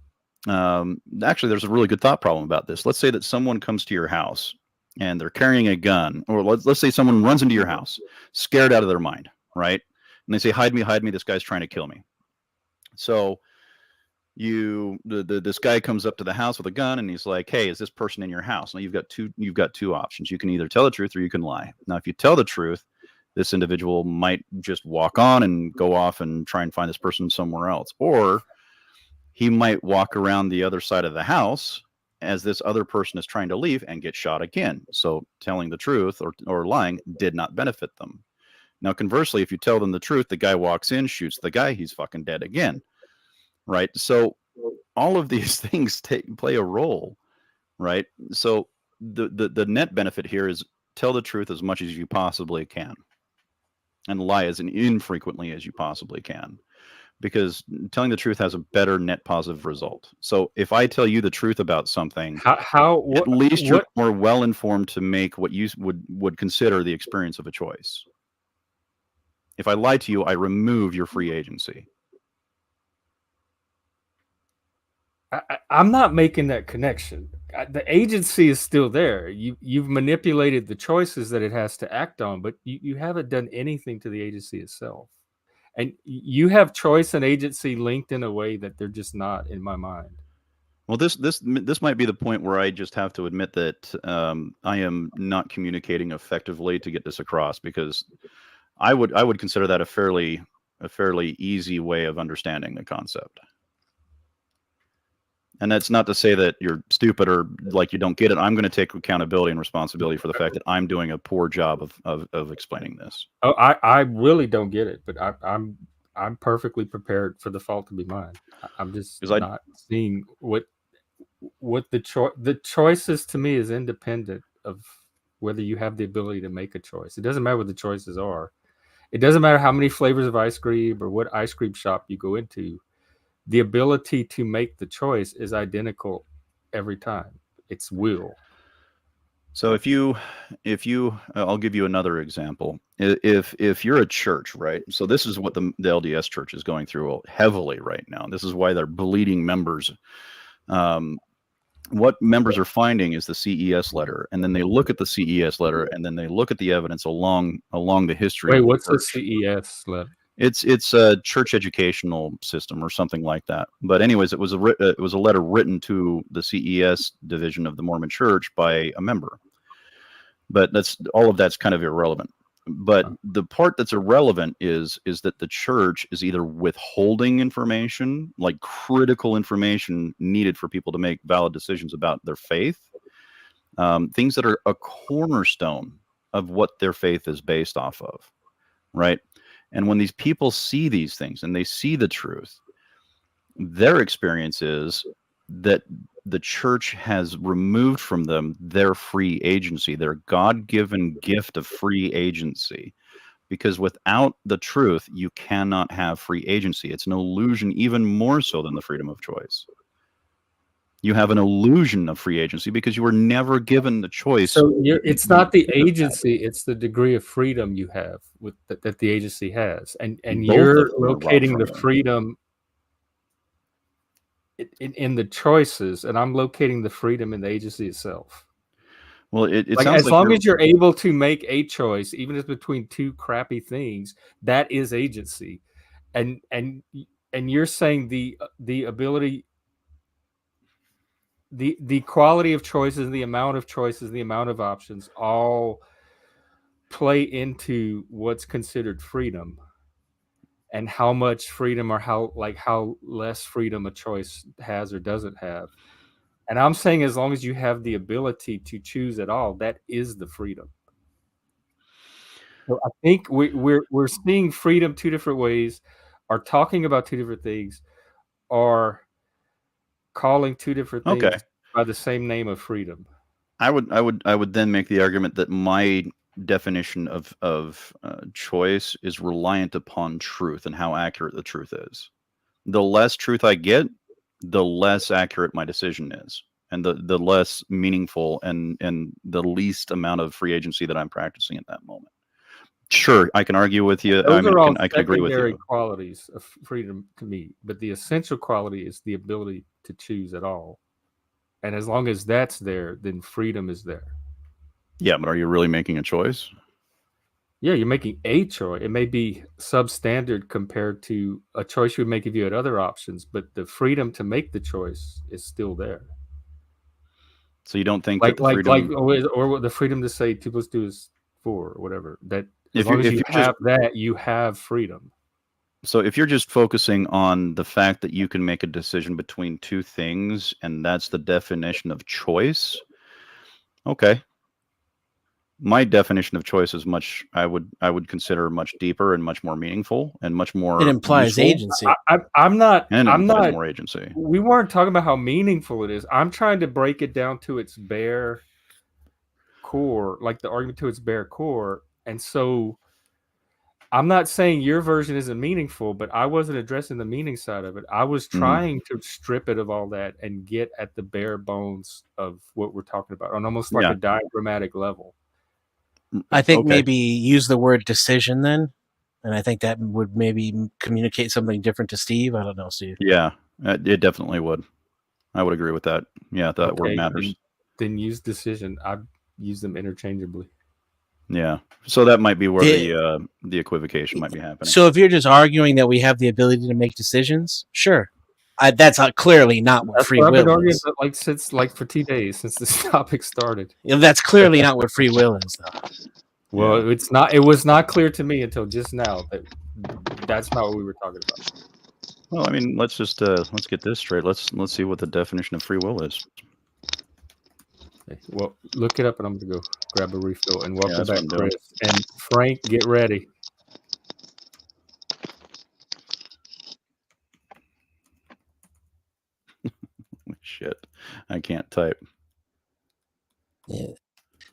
Actually, there's a really good thought problem about this. Let's say that someone comes to your house and they're carrying a gun, or let's say someone runs into your house, scared out of their mind, right? And they say, "Hide me! This guy's trying to kill me." So this guy comes up to the house with a gun and he's like, "Hey, is this person in your house?" Now you've got two options. You can either tell the truth or you can lie. Now, if you tell the truth, this individual might just walk on and go off and try and find this person somewhere else, or he might walk around the other side of the house as this other person is trying to leave and get shot again. So telling the truth or lying did not benefit them. Now, conversely, if you tell them the truth, the guy walks in, shoots the guy, he's fucking dead again, right? So all of these things play a role, right? So the net benefit here is tell the truth as much as you possibly can, and lie as infrequently as you possibly can, because telling the truth has a better net positive result. So if I tell you the truth about something, at least you're more well informed to make what you would consider the experience of a choice. If I lie to you, I remove your free agency. I'm not making that connection. The agency is still there. You've manipulated the choices that it has to act on, but you haven't done anything to the agency itself. And you have choice and agency linked in a way that they're just not in my mind. Well, this might be the point where I just have to admit that I am not communicating effectively to get this across, because I would consider that a fairly easy way of understanding the concept. And that's not to say that you're stupid or like you don't get it. I'm going to take accountability and responsibility for the fact that I'm doing a poor job of explaining this. Oh, I really don't get it, but I'm perfectly prepared for the fault to be mine. I'm just not seeing what the choices to me is independent of whether you have the ability to make a choice. It doesn't matter what the choices are. It doesn't matter how many flavors of ice cream or what ice cream shop you go into. The ability to make the choice is identical every time. It's will. So if you I'll give you another example. If you're a church, right? So this is what the LDS church is going through heavily right now. This is why they're bleeding members. What members are finding is the CES letter, and then they look at the CES letter, and then they look at the evidence along the history. Wait, what's the CES letter? It's a church educational system or something like that. But anyways, it was a letter written to the CES division of the Mormon Church by a member. But all of that's kind of irrelevant. But the part that's irrelevant is that the church is either withholding information, like critical information needed for people to make valid decisions about their faith, things that are a cornerstone of what their faith is based off of, right? And when these people see these things and they see the truth, their experience is that the church has removed from them their free agency, their God-given gift of free agency. Because without the truth, you cannot have free agency. It's an illusion, even more so than the freedom of choice. You have an illusion of free agency because you were never given the choice. So it's not the agency; it's the degree of freedom you have with that the agency has, and Both you're of them are robbed locating from the you. freedom in the choices, and I'm locating the freedom in the agency itself. Well, it Like sounds as like long as you're able to make a choice, even if it's between two crappy things, that is agency, and you're saying the ability. The quality of choices, the amount of choices, the amount of options all play into what's considered freedom, and how much freedom or how less freedom a choice has or doesn't have. And I'm saying as long as you have the ability to choose at all, that is the freedom. So I think we're seeing freedom two different ways, are talking about two different things, are calling two different okay. things by the same name of freedom. I would then make the argument that my definition of choice is reliant upon truth and how accurate the truth is. The less truth I get, the less accurate my decision is, and the less meaningful and the least amount of free agency that I'm practicing at that moment. Sure, I can argue with you. Those are all I can agree with secondary you. qualities of freedom to me, but the essential quality is the ability to choose at all. And as long as that's there, then freedom is there. Yeah, but are you really making a choice? Yeah, you're making a choice. It may be substandard compared to a choice you would make if you had other options, but the freedom to make the choice is still there. So you don't think that the freedom, or the freedom to say 2 + 2 is 4 or whatever. That as if long as if you you're just have that, you have freedom. so if you're just focusing on the fact that you can make a decision between two things and that's the definition of choice, okay. My definition of choice is much I would consider much deeper and much more meaningful and much more It implies useful, agency. I'm not. and it I'm implies not. more agency. We weren't talking about how meaningful it is. I'm trying to break it down to its bare core, like the argument to its bare core. And so I'm not saying your version isn't meaningful, but I wasn't addressing the meaning side of it. I was trying to strip it of all that and get at the bare bones of what we're talking about on almost like Yeah. a diagrammatic level. I think Okay. maybe use the word decision then, and I think that would maybe communicate something different to Steve. I don't know, Steve. Yeah, it definitely would. I would agree with that. Yeah, that word matters. Then use decision. I use them interchangeably. Yeah, so that might be where the equivocation might be happening. So if you're just arguing that we have the ability to make decisions, sure. That's clearly not what free I've been will arguing is. since for 2 days since this topic started. You know, that's clearly not what free will is, though. Well, it's not. It was not clear to me until just now that that's not what we were talking about. Well, I mean, let's just let's get this straight. Let's see what the definition of free will is. Okay, well, look it up, and I'm gonna go grab a refill. And welcome that's back, what I'm doing. Chris and Frank. Get ready. Shit, I can't type. Yeah.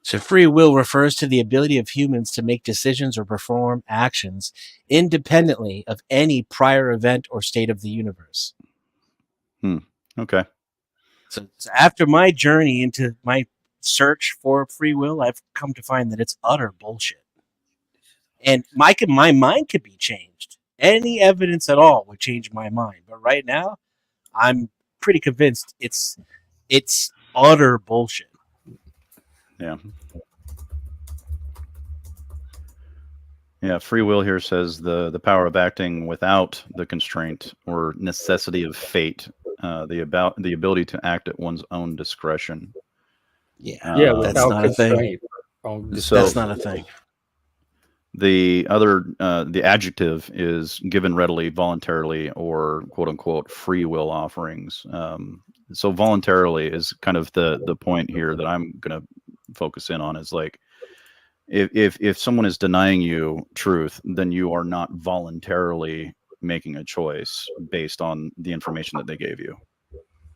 So free will refers to the ability of humans to make decisions or perform actions independently of any prior event or state of the universe. Okay. So after my journey into my search for free will, I've come to find that it's utter bullshit. And my mind could be changed. Any evidence at all would change my mind. But right now, I'm pretty convinced it's utter bullshit. Yeah. Yeah, free will here says the power of acting without the constraint or necessity of fate, the ability to act at one's own discretion. Yeah, that's without not a thing. So that's not a thing. The other the adjective is given readily, voluntarily, or quote unquote free will offerings. So voluntarily is kind of the point here that I'm going to focus in on, is like if someone is denying you truth, then you are not voluntarily making a choice based on the information that they gave you.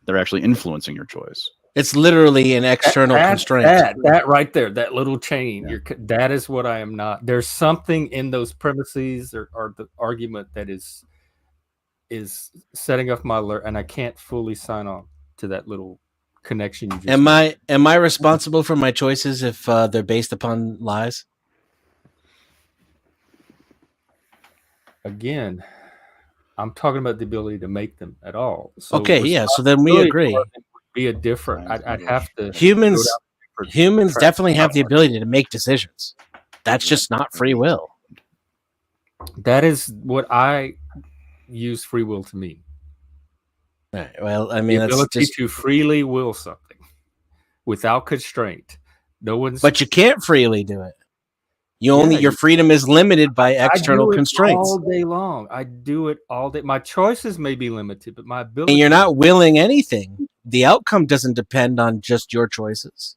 They're actually influencing your choice. It's literally an external constraint. That right there, that little chain. That is what I am not. There's something in those premises or the argument that is setting off my alert, and I can't fully sign on to that little connection you just made. Am I responsible for my choices if they're based upon lies? Again, I'm talking about the ability to make them at all. So okay, yeah. So then we agree. Would be a different. I'd have to. Humans definitely have the ability to make decisions. That's just not free will. That is what I use free will to mean. Right. Well, I mean, the that's ability just to freely will something without constraint. No one's. But you can't freely do it. Your freedom is limited by external constraints. All day long, I do it all day. My choices may be limited, but my ability. And you're not willing anything. The outcome doesn't depend on just your choices.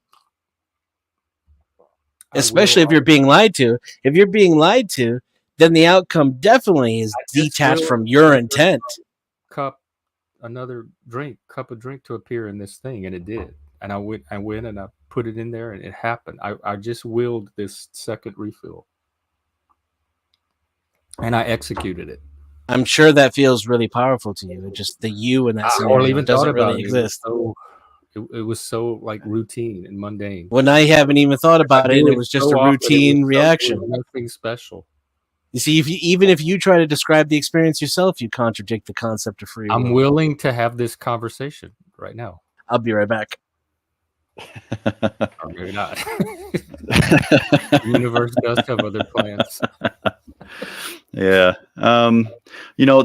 Especially if you're being lied to. If you're being lied to, then the outcome definitely is detached from your intent. Another cup of drink to appear in this thing, and it did. And I went and I put it in there, and it happened. I just willed this second refill, and I executed it. I'm sure that feels really powerful to you. Just the you in that scenario doesn't really exist. It was so like routine and mundane. When I haven't even thought about it, it was just a routine reaction. Nothing special. You see, even if you try to describe the experience yourself, you contradict the concept of free will. I'm willing to have this conversation right now. I'll be right back. Or maybe not. The universe does have other plans. Yeah. You know,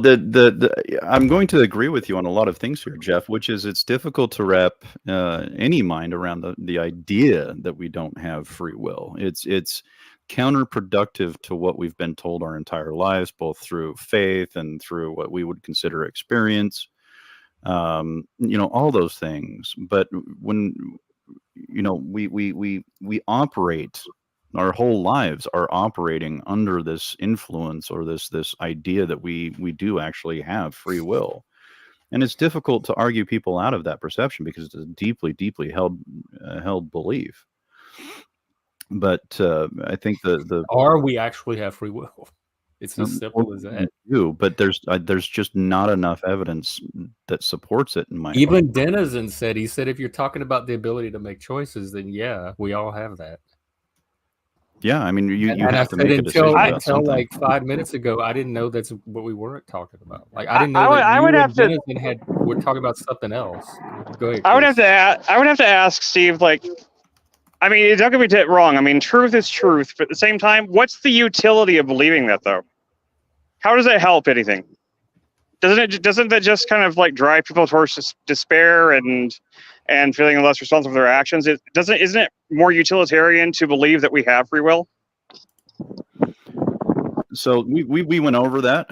I'm going to agree with you on a lot of things here, Jeff, which is it's difficult to wrap any mind around the idea that we don't have free will. It's counterproductive to what we've been told our entire lives, both through faith and through what we would consider experience. You know, all those things. But when we operate, our whole lives are operating under this influence or this idea that we do actually have free will, and it's difficult to argue people out of that perception because it's a deeply held belief. But I think or we actually have free will. It's as simple as that. But there's just not enough evidence that supports it in my Even Denizen said, if you're talking about the ability to make choices, then yeah, we all have that. Yeah, I mean, you have to make a decision until like 5 minutes ago, I didn't know that's what we weren't talking about. Like I didn't know we're talking about something else. Go ahead. I would have to ask Steve, like, I mean, don't get me wrong. I mean, truth is truth, but at the same time, what's the utility of believing that, though? How does it help anything? Doesn't that just kind of like drive people towards despair and feeling less responsible for their actions? Isn't it more utilitarian to believe that we have free will? So we went over that.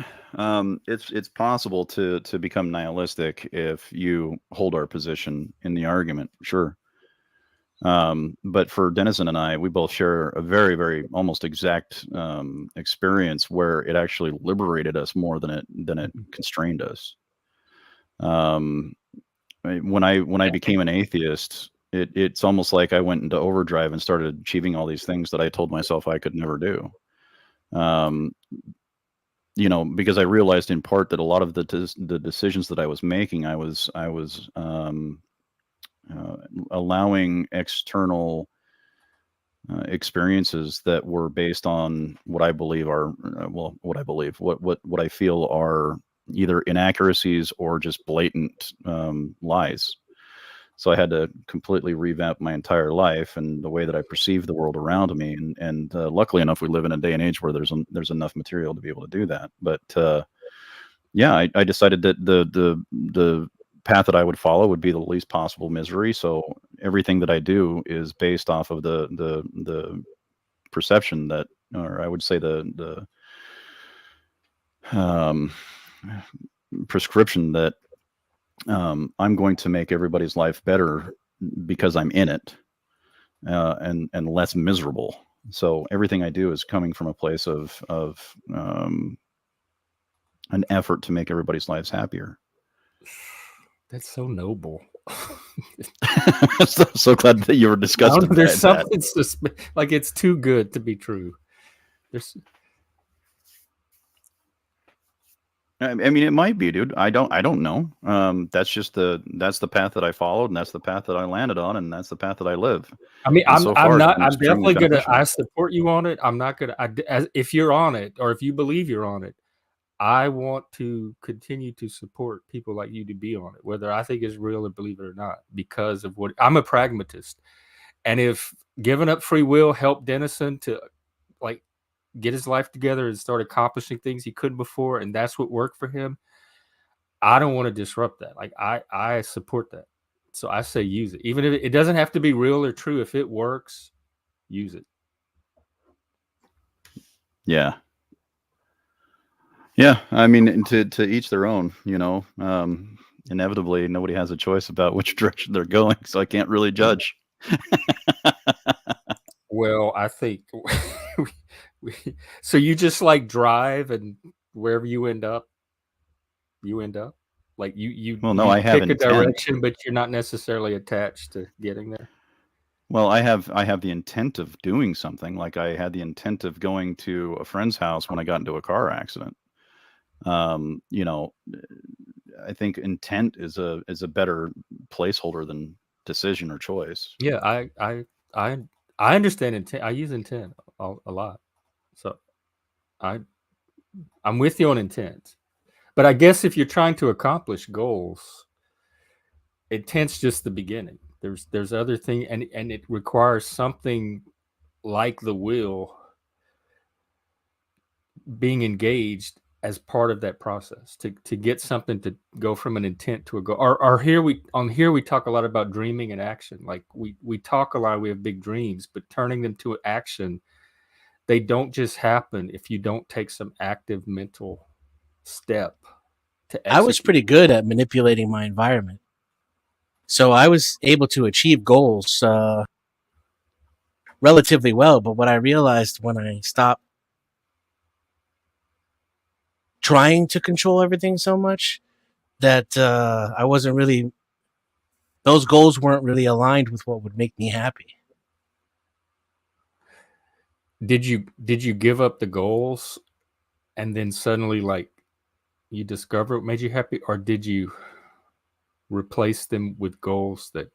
It's possible to become nihilistic if you hold our position in the argument, sure. But for Denizen and I, we both share a very, very almost exact experience where it actually liberated us more than it constrained us. When I became an atheist, it's almost like I went into overdrive and started achieving all these things that I told myself I could never do. You know, because I realized in part that a lot of the decisions that I was making, I was allowing external experiences that were based on what I believe are what I feel are either inaccuracies or just blatant lies. So I had to completely revamp my entire life and the way that I perceive the world around me. And luckily enough, we live in a day and age where there's enough material to be able to do that. But yeah, I decided that the path that I would follow would be the least possible misery. So everything that I do is based off of the perception that, or I would say the prescription that I'm going to make everybody's life better because I'm in it, and less miserable. So everything I do is coming from a place of an effort to make everybody's lives happier. That's so noble. so glad that you were disgusted. There's by that. something like it's too good to be true. There's. I mean, it might be, dude. I don't know. That's the path that I followed, and that's the path that I landed on, and that's the path that I live. I mean, And so far, it's been I'm extremely definitely gonna. beneficial. I support you on it. I'm not gonna. If you're on it, or if you believe you're on it, I want to continue to support people like you to be on it, whether I think it's real or believe it or not, because of what I'm a pragmatist. And if giving up free will helped Denizen to like get his life together and start accomplishing things he couldn't before, and that's what worked for him, I don't want to disrupt that. Like I support that. So I say use it. Even if it doesn't have to be real or true. If it works, use it. Yeah. Yeah, I mean, to each their own, you know. Inevitably, nobody has a choice about which direction they're going, so I can't really judge. Well, I think so you just like drive, and wherever you end up. Like you Well, no, you I have pick a intent. direction, but you're not necessarily attached to getting there. Well, I have the intent of doing something. Like I had the intent of going to a friend's house when I got into a car accident. You know, I think intent is a better placeholder than decision or choice. Yeah, I understand intent. I use intent a lot, so I'm with you on intent. But I guess if you're trying to accomplish goals, intent's just the beginning. There's other thing, and it requires something like the will being engaged as part of that process to get something to go from an intent to a goal. Or here we talk a lot about dreaming and action. Like we talk a lot, we have big dreams, but turning them to action, they don't just happen if you don't take some active mental step to execute. I was pretty good at manipulating my environment. So I was able to achieve goals relatively well. But what I realized when I stopped trying to control everything so much, that I wasn't really, those goals weren't really aligned with what would make me happy. Did you give up the goals and then suddenly like you discover what made you happy, or did you replace them with goals that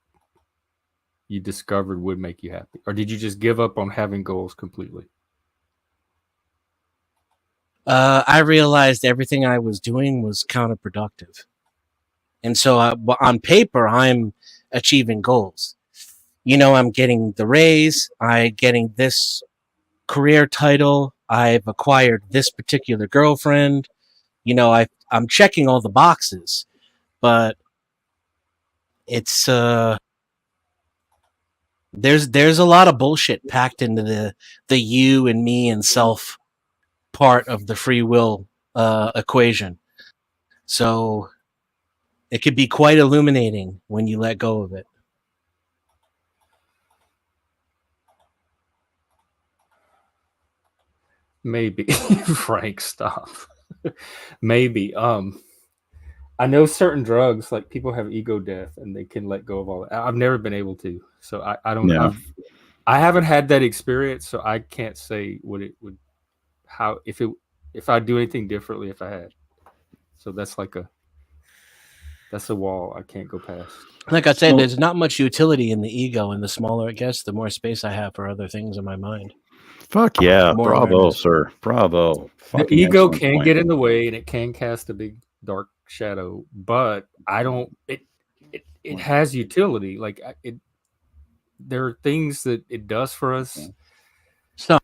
you discovered would make you happy? Or did you just give up on having goals completely? I realized everything I was doing was counterproductive. And so on paper, I'm achieving goals. You know, I'm getting the raise, I'm getting this career title, I've acquired this particular girlfriend. You know, I'm checking all the boxes, but it's there's a lot of bullshit packed into the you and me and self part of the free will equation. So it could be quite illuminating when you let go of it. Maybe. Frank, stop. Maybe. I know certain drugs, like people have ego death and they can let go of all that. I've never been able to. So I don't Yeah. I haven't had that experience, so I can't say what it would if I'd do anything differently if I had. So that's a wall I can't go past. Like I said, there's not much utility in the ego, and the smaller it gets, the more space I have for other things in my mind. Fuck yeah. More Bravo, awareness. sir. Bravo. The ego can get in the way and it can cast a big dark shadow, but I don't it has utility. Like there are things that it does for us. So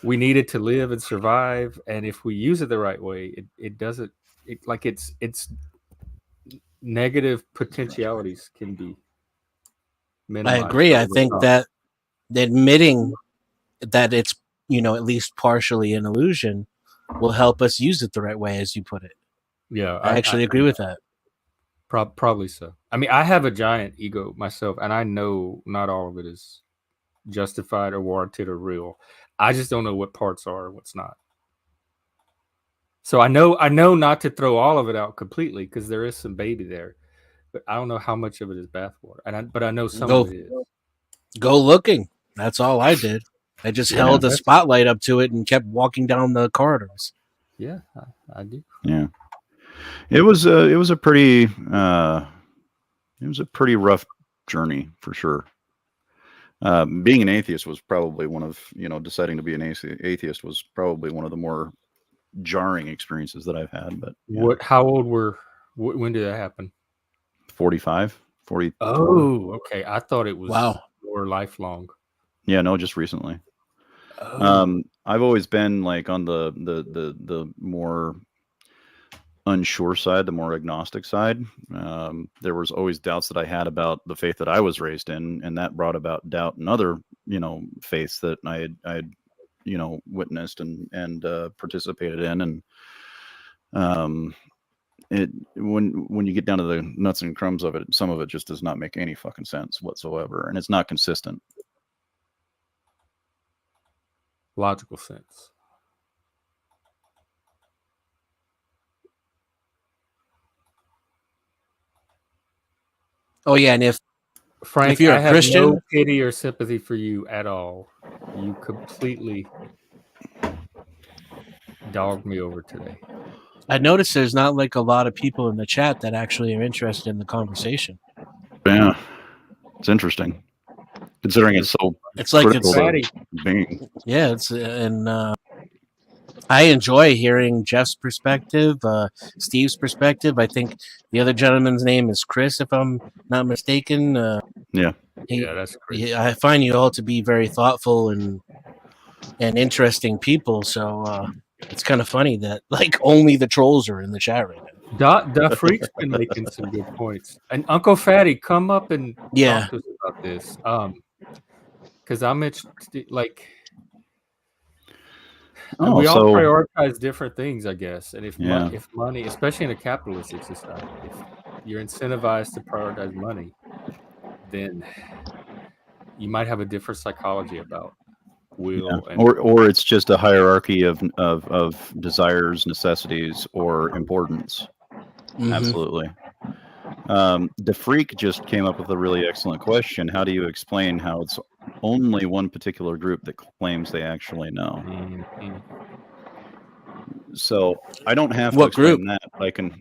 We need it to live and survive, and if we use it the right way, it doesn't it's negative potentialities can be minimized. I agree. I think that admitting that it's, you know, at least partially an illusion will help us use it the right way, as you put it. Yeah, I actually agree with that. Probably so. I mean, I have a giant ego myself, and I know not all of it is justified or warranted or real. I just don't know what parts are and what's not. So I know not to throw all of it out completely because there is some baby there, but I don't know how much of it is bathwater. But I know some of it is. Go looking. That's all I did. I just held a spotlight up to it and kept walking down the corridors. Yeah, I do. Yeah, it was a pretty rough journey for sure. Being an atheist was probably one of deciding to be an atheist was probably one of the more jarring experiences that I've had. But yeah. How old when did that happen? 45, 40. Oh, okay. I thought it was Wow. more lifelong. Yeah, no, just recently. Oh. I've always been like on the more unsure side, the more agnostic side. There was always doubts that I had about the faith that I was raised in, and that brought about doubt in other, faiths that I had witnessed and participated in. And when you get down to the nuts and crumbs of it, some of it just does not make any fucking sense whatsoever, and it's not consistent. Logical sense. Oh yeah, and if Frank, you're I a have Christian, no pity or sympathy for you at all. You completely dogged me over today. I noticed there's not like a lot of people in the chat that actually are interested in the conversation. Yeah, it's interesting considering it's so. It's like critical it's to being. Yeah, it's I enjoy hearing Jeff's perspective, Steve's perspective. I think the other gentleman's name is Chris, if I'm not mistaken. Yeah, that's Chris. I find you all to be very thoughtful and interesting people. So it's kind of funny that like only the trolls are in the chat right now. Da Freak's been making some good points. And Uncle Fatty, come up and talk to us about this. Because I'm interested, like, we all prioritize different things, I guess. And if money, especially in a capitalistic society, if you're incentivized to prioritize money, then you might have a different psychology about will. Yeah. Or it's just a hierarchy of desires, necessities, or importance. Mm-hmm. Absolutely. The Freak just came up with a really excellent question. How do you explain how it's only one particular group that claims they actually know? Mm-hmm. So I don't have to explain that. I can,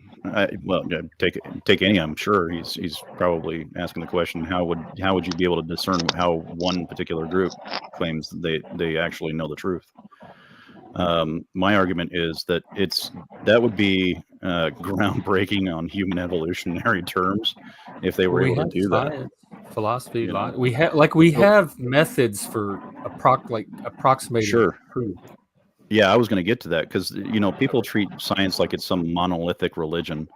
take any. I'm sure he's probably asking the question: how would you be able to discern how one particular group claims they actually know the truth? My argument is that that would be groundbreaking on human evolutionary terms if they were able to do science, that. Philosophy, we have methods for approximating truth. Yeah, I was going to get to that because people treat science like it's some monolithic religion,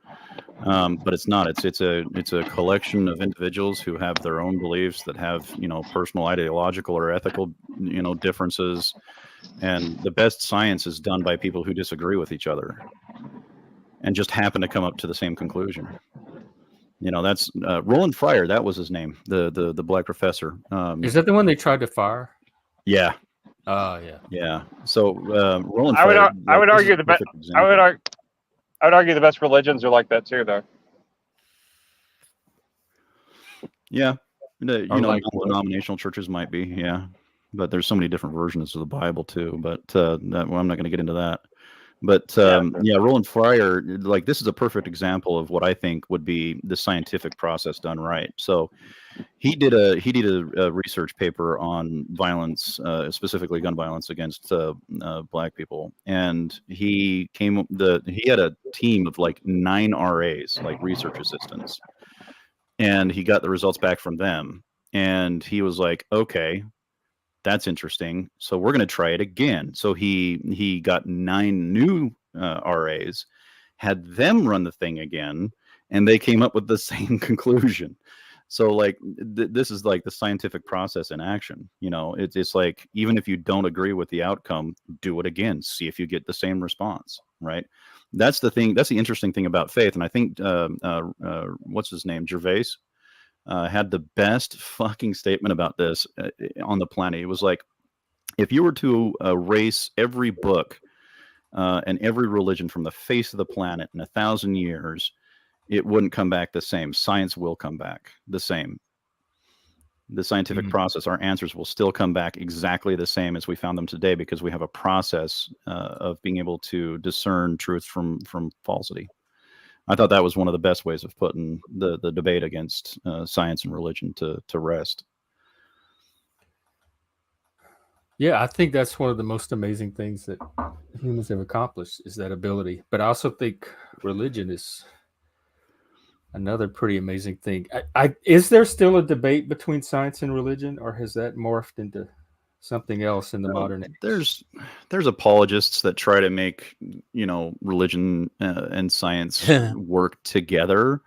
but it's not. It's a collection of individuals who have their own beliefs that have personal ideological or ethical differences, and the best science is done by people who disagree with each other and just happen to come up to the same conclusion. That's Roland Fryer. That was his name, the black professor. Is that the one they tried to fire? Yeah. Yeah. So Roland I Fryer. I would argue the best. I would argue the best religions are like that too, though. Yeah, denominational churches might be. Yeah, but there's so many different versions of the Bible too. But I'm not going to get into that. But Roland Fryer, like, this is a perfect example of what I think would be the scientific process done right. So he did a research paper on violence, specifically gun violence against black people, and he had a team of like 9 RAs, like research assistants, and he got the results back from them, and he was like, okay, that's interesting. So we're going to try it again. So he got 9 new RAs, had them run the thing again, and they came up with the same conclusion. So like this is like the scientific process in action. It's like, even if you don't agree with the outcome, do it again. See if you get the same response, right? That's the thing. That's the interesting thing about faith. And I think what's his name, Gervais, had the best fucking statement about this on the planet. It was like, if you were to erase every book and every religion from the face of the planet in 1,000 years, it wouldn't come back the same. Science will come back the same. The scientific process, our answers will still come back exactly the same as we found them today, because we have a process of being able to discern truth from falsity. I thought that was one of the best ways of putting the debate against science and religion to rest. Yeah, I think that's one of the most amazing things that humans have accomplished, is that ability. But I also think religion is another pretty amazing thing. Is there still a debate between science and religion, or has that morphed into something else in the modern age? There's apologists that try to make religion and science work together,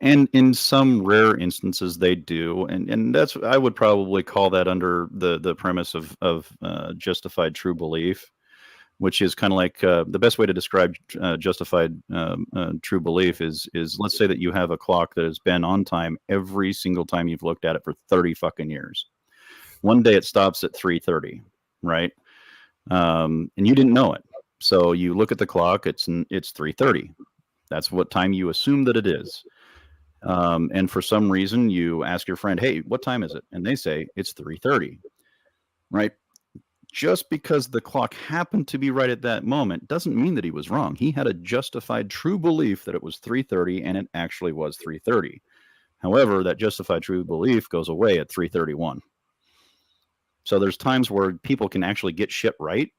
and in some rare instances they do, and that's, I would probably call that under the premise of justified true belief, which is kind of like the best way to describe justified true belief is let's say that you have a clock that has been on time every single time you've looked at it for 30 fucking years. One day it stops at 3:30, right? And you didn't know it. So you look at the clock, it's 3:30. That's what time you assume that it is. And for some reason you ask your friend, hey, what time is it? And they say it's 3:30, right? Just because the clock happened to be right at that moment doesn't mean that he was wrong. He had a justified true belief that it was 3:30, and it actually was 3:30. However, that justified true belief goes away at 3:31. So there's times where people can actually get shit right,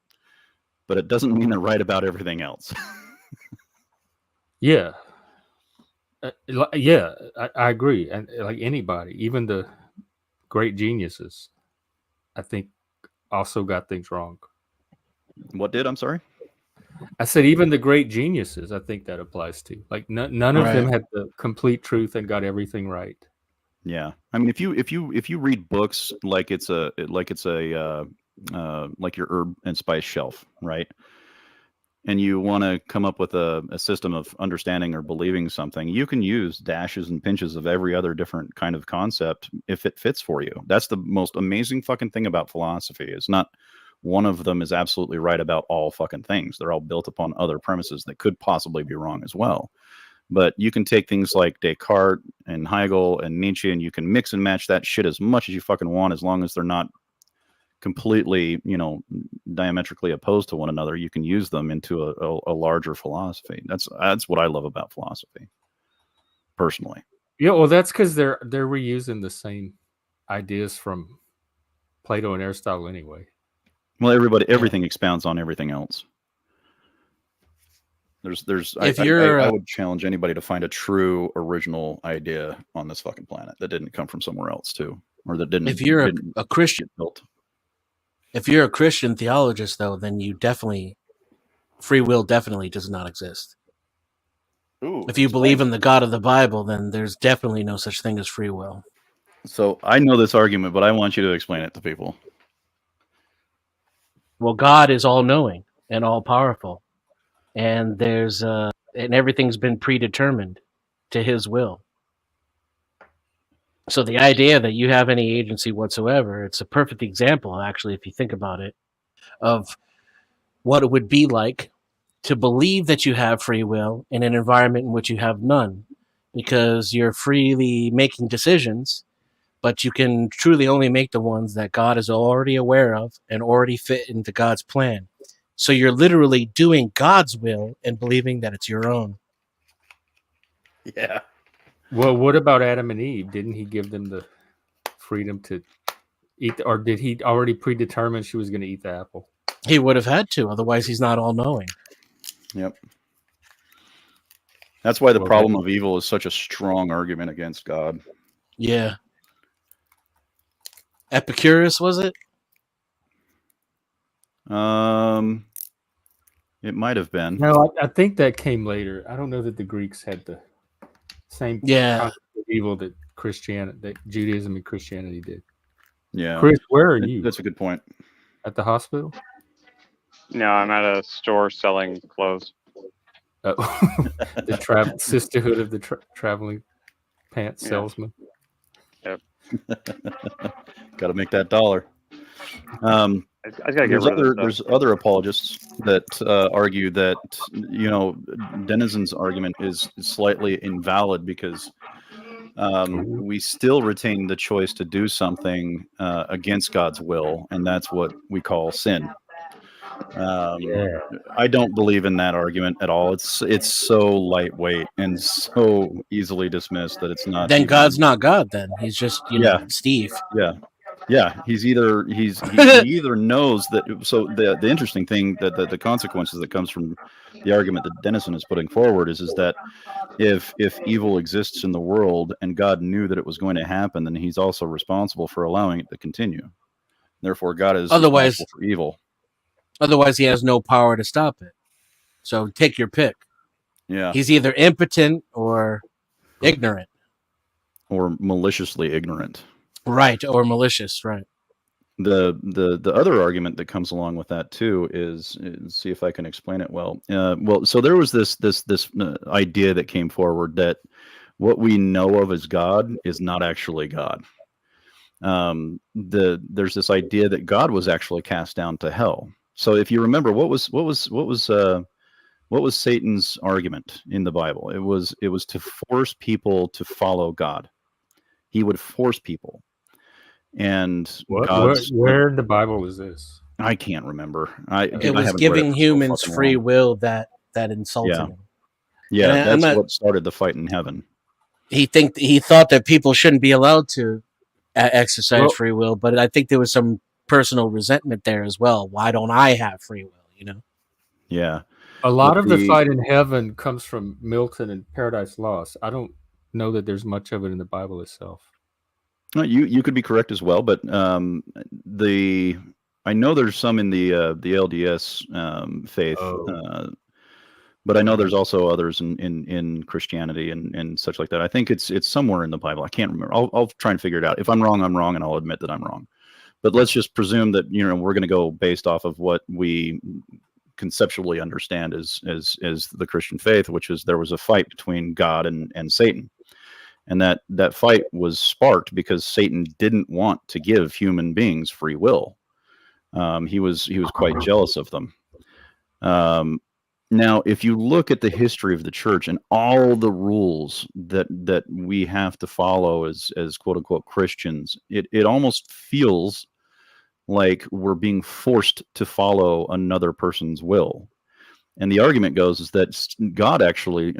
but it doesn't mean they're right about everything else. Yeah. Yeah, I agree. And like anybody, even the great geniuses, I think also got things wrong. What did? I'm sorry? I said even the great geniuses, I think that applies to. Like none of them Right. had the complete truth and got everything right. Yeah. I mean, if you read books like it's a like your herb and spice shelf, right? And you want to come up with a system of understanding or believing something, you can use dashes and pinches of every other different kind of concept if it fits for you. That's the most amazing fucking thing about philosophy. It's not one of them is absolutely right about all fucking things. They're all built upon other premises that could possibly be wrong as well. But you can take things like Descartes and Hegel and Nietzsche, and you can mix and match that shit as much as you fucking want, as long as they're not completely, diametrically opposed to one another. You can use them into a larger philosophy. That's what I love about philosophy, personally. Yeah, well, that's because they're reusing the same ideas from Plato and Aristotle anyway. Well, everything expounds on everything else. I would challenge anybody to find a true original idea on this fucking planet that didn't come from somewhere else too, or that didn't. If you're didn't a Christian, get built. if you're a Christian theologist, though, then free will definitely does not exist. Ooh, If you believe in the God of the Bible, then there's definitely no such thing as free will. So I know this argument, but I want you to explain it to people. Well, God is all-knowing and all-powerful, and and everything's been predetermined to His will. So the idea that you have any agency whatsoever, it's a perfect example, actually, if you think about it, of what it would be like to believe that you have free will in an environment in which you have none, because you're freely making decisions, but you can truly only make the ones that God is already aware of and already fit into God's plan. So you're literally doing God's will and believing that it's your own. Yeah. Well, what about Adam and Eve? Didn't he give them the freedom to eat, or did he already predetermine she was going to eat the apple? He would have had to, otherwise he's not all-knowing. Yep. That's why the problem of evil is such a strong argument against God. Yeah. Epicurus, was it? It might have been. No, I think that came later. I don't know that the Greeks had the same concept of evil that Judaism and Christianity did. Yeah. Chris, where are you? That's a good point. At the hospital? No, I'm at a store selling clothes. The sisterhood of the traveling pants salesman. Got to make that dollar. I gotta get rid of this stuff. There's other apologists that argue that Denizen's argument is slightly invalid because we still retain the choice to do something against God's will, and that's what we call sin. I don't believe in that argument at all. It's so lightweight and so easily dismissed that it's not. Then God's not God. Then he's just Steve. Yeah. He either knows that. So the interesting thing that the consequences that comes from the argument that Denizen is putting forward is that if evil exists in the world and God knew that it was going to happen, then he's also responsible for allowing it to continue. Therefore, God is responsible for evil. Otherwise, he has no power to stop it. So take your pick. Yeah. He's either impotent or ignorant. Or maliciously ignorant. Right, or malicious, right. The other argument that comes along with that too is see if I can explain it well. So there was this idea that came forward that what we know of as God is not actually God. There's this idea that God was actually cast down to hell. So if you remember, what was Satan's argument in the Bible? It was to force people to follow God. He would force people. And where in the Bible is this? I can't remember. It was giving humans free will that insulted him. Yeah, that's what started the fight in heaven. He thought that people shouldn't be allowed to exercise free will, but I think there was some personal resentment there as well. Why don't I have free will? Yeah. A lot of the fight in heaven comes from Milton and Paradise Lost. I don't know that there's much of it in the Bible itself. You could be correct as well, but I know there's some in the LDS faith, but I know there's also others in Christianity and such like that. I think it's somewhere in the Bible. I can't remember. I'll try and figure it out. If I'm wrong, I'm wrong, and I'll admit that I'm wrong. But let's just presume that we're going to go based off of what we conceptually understand as the Christian faith, which is there was a fight between God and Satan. And that fight was sparked because Satan didn't want to give human beings free will. He was quite jealous of them. Now, if you look at the history of the church and all the rules that we have to follow as quote unquote Christians, it almost feels like we're being forced to follow another person's will. And the argument goes is that God actually,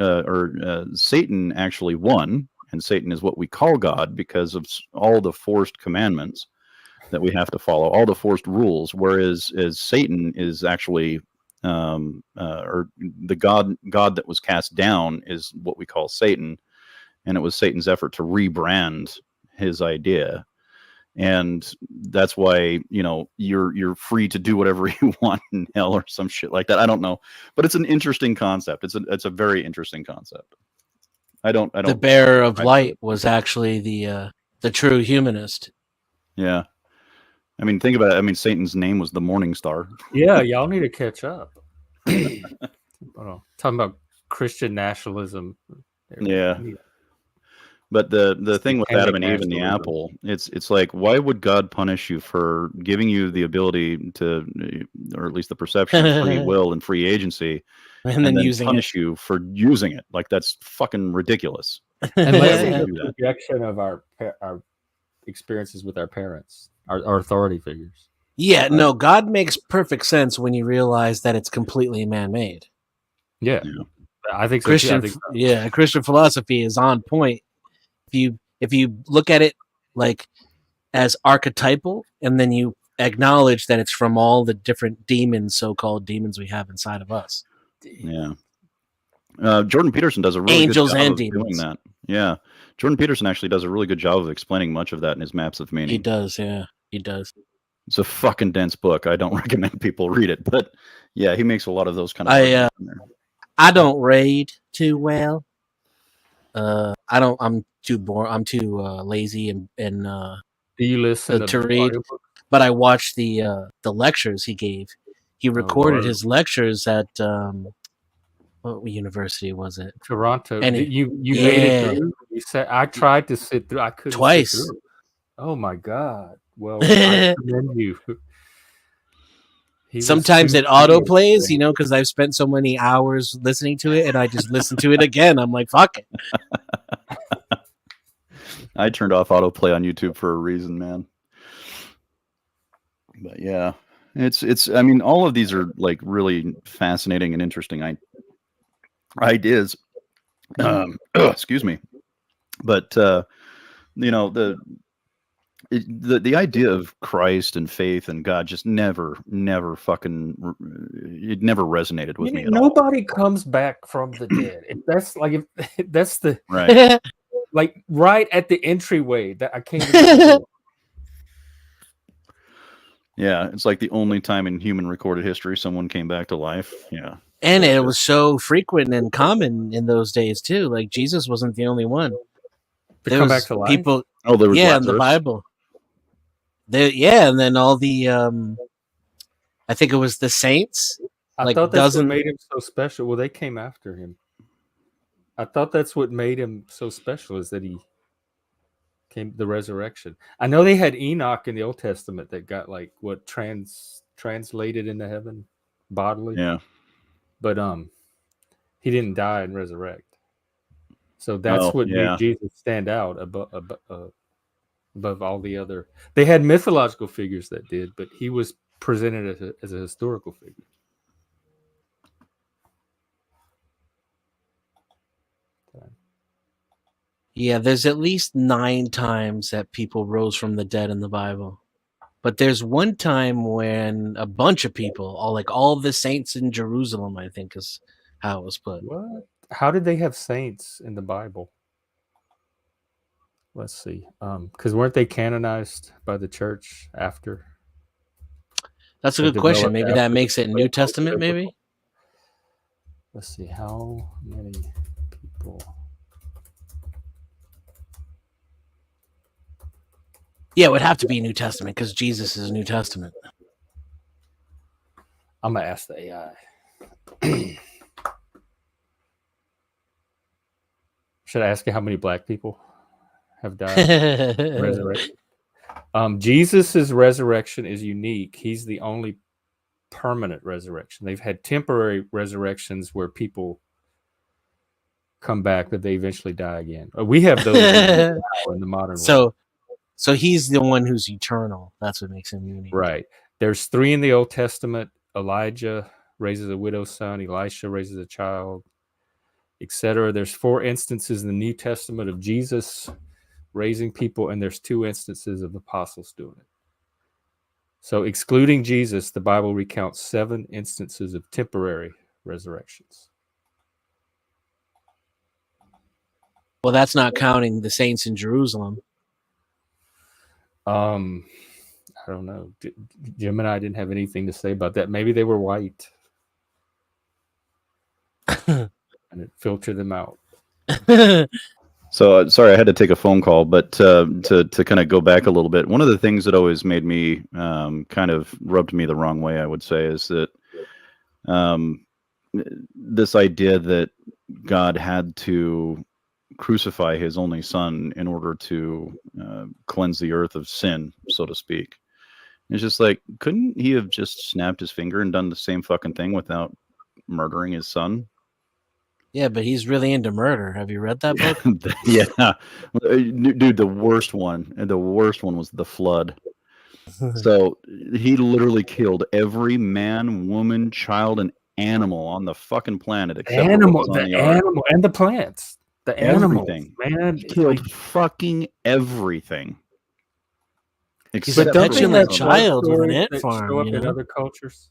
Satan actually won. And Satan is what we call God because of all the forced commandments that we have to follow, all the forced rules, whereas Satan is actually, or the God that was cast down is what we call Satan, and it was Satan's effort to rebrand his idea. And that's why, you're free to do whatever you want in hell or some shit like that. I don't know, but it's an interesting concept. It's a very interesting concept. I don't. The bearer of light was actually the true humanist. Yeah, I mean, think about it. I mean, Satan's name was the Morning Star. Yeah, y'all need to catch up. Talking about Christian nationalism. Yeah. But the thing with Adam and Eve and the apple, it's like, why would God punish you for giving you the ability to, or at least the perception of free will and free agency, and then punish you for using it? Like, that's fucking ridiculous. Unless it's a projection of our experiences with our parents, our authority figures. Yeah, no, God makes perfect sense when you realize that it's completely man-made. Yeah. I think so. Christian philosophy is on point. If you look at it like as archetypal, and then you acknowledge that it's from all the different demons, so-called demons we have inside of us. Yeah. Jordan Peterson does a really good job of doing that. Yeah. Jordan Peterson actually does a really good job of explaining much of that in his Maps of Meaning. He does, yeah. He does. It's a fucking dense book. I don't recommend people read it, but yeah, he makes a lot of those kind of I don't read too well. I'm too bored. I'm too lazy and do you listen to read? But I watched the lectures he gave. He recorded his lectures at what university was it? Toronto. And you made it through? You said I tried to sit through. I couldn't Twice. sit through. Oh my god! Well, I commend you. Sometimes it auto plays, because I've spent so many hours listening to it, and I just listen to it again. I'm like, fuck it. I turned off autoplay on YouTube for a reason, man. But yeah, it's. I mean, all of these are like really fascinating and interesting ideas. Excuse me, but the idea of Christ and faith and God just never fucking it never resonated with me at all. Nobody comes back from the dead. If that's the Right. like right at the entryway that I came to. Yeah, it's like the only time in human recorded history someone came back to life. Yeah. And it was so frequent and common in those days too. Like Jesus wasn't the only one. To come back to life? People. Oh, there was in Lazarus. the Bible. And then all the I think it was the saints. I thought that's what made him so special. Well, they came after him. I thought that's what made him so special, is that he came the resurrection. I know they had Enoch in the Old Testament that got like what translated into heaven bodily. Yeah. But he didn't die and resurrect. So that's what made Jesus stand out above all the other. They had mythological figures that did, but he was presented as a historical figure. Yeah, there's at least 9 times that people rose from the dead in the Bible. But there's one time when a bunch of people, all the saints in Jerusalem, I think is how it was put. What? How did they have saints in the Bible? Let's see. Because weren't they canonized by the church after? That's a good question. Maybe that makes it New Testament, maybe? Let's see. How many people? Yeah, it would have to be New Testament because Jesus is New Testament. I'm going to ask the AI. Should I ask you how many black people have died? Resurrected. Jesus' resurrection is unique. He's the only permanent resurrection. They've had temporary resurrections where people come back, but they eventually die again. We have those in the modern world. So he's the one who's eternal. That's what makes him unique. Right. There's 3 in the Old Testament. Elijah raises a widow's son. Elisha raises a child, etc. There's 4 instances in the New Testament of Jesus raising people, and there's 2 instances of apostles doing it. So excluding Jesus, the Bible recounts 7 instances of temporary resurrections. Well, that's not counting the saints in Jerusalem. I don't know. Jim and I didn't have anything to say about that. Maybe they were white. And it filtered them out. So sorry, I had to take a phone call, but to kind of go back a little bit, one of the things that always made me kind of rubbed me the wrong way, I would say, is that this idea that God had to crucify his only son in order to cleanse the earth of sin, so to speak. It's just like, couldn't he have just snapped his finger and done the same fucking thing without murdering his son? Yeah, but he's really into murder. Have you read that book? Yeah. Dude, the worst one was the flood. So he literally killed every man, woman, child, and animal on the fucking planet except the animal and the plants. The animals, man, he killed fucking everything. He's a petulant child with an ant farm. Show up in other cultures.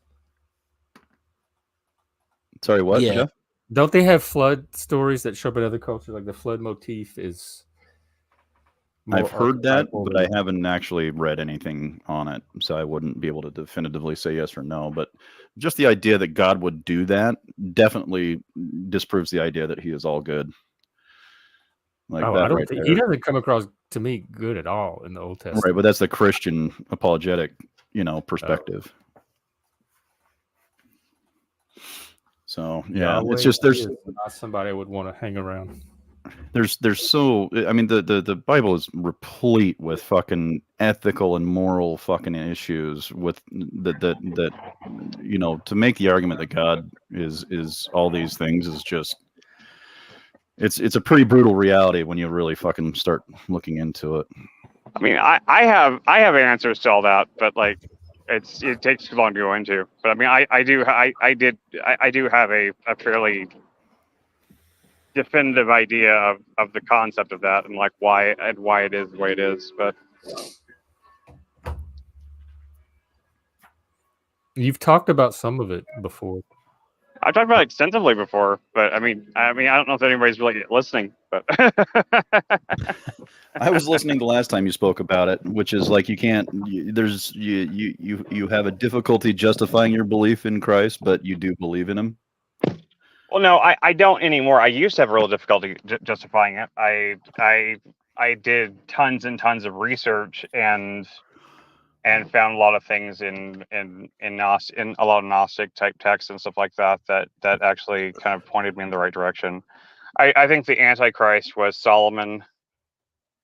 Sorry, what? Yeah. Jeff? Don't they have flood stories that show up in other cultures? Like the flood motif is. I've heard that, but I haven't actually read anything on it, so I wouldn't be able to definitively say yes or no. But just the idea that God would do that definitely disproves the idea that he is all good. Like that, I don't right think there. he doesn't come across to me good at all in the Old Testament. Right, but that's the Christian apologetic, perspective. So yeah, Yahweh, it's just there's not somebody I would want to hang around. there's so, I mean, the Bible is replete with fucking ethical and moral fucking issues with that you know, to make the argument that God is all these things is just, it's a pretty brutal reality when you really fucking start looking into it. I mean, I have answers to all that, but like, it takes too long to go into. But I mean, I do have a fairly definitive idea of the concept of that and like why it is the way it is. But You've talked about some of it before. I've talked about it extensively before, but I mean, I don't know if anybody's really listening, but I was listening the last time you spoke about it, which is like, you can't, you have a difficulty justifying your belief in Christ, but you do believe in him. well, no, I don't anymore. I used to have real difficulty justifying it. I did tons and tons of research and found a lot of things in a lot of Gnostic type texts and stuff like that actually kind of pointed me in the right direction. I think the Antichrist was Solomon,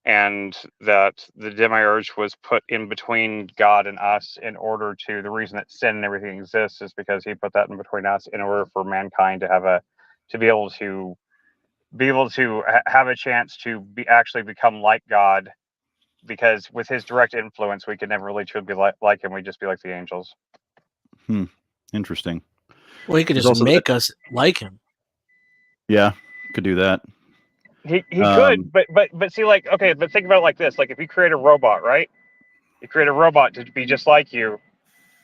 and that the demiurge was put in between God and us in order to, the reason that sin and everything exists is because he put that in between us in order for mankind to have be able to have a chance to actually become like God. Because with his direct influence, we could never really truly be like him. We'd just be like the angels. Interesting. Well, he could just make us like him. Yeah, could do that. He could, but see, like, okay, but think about it like this: like, if you create a robot, right? You create a robot to be just like you.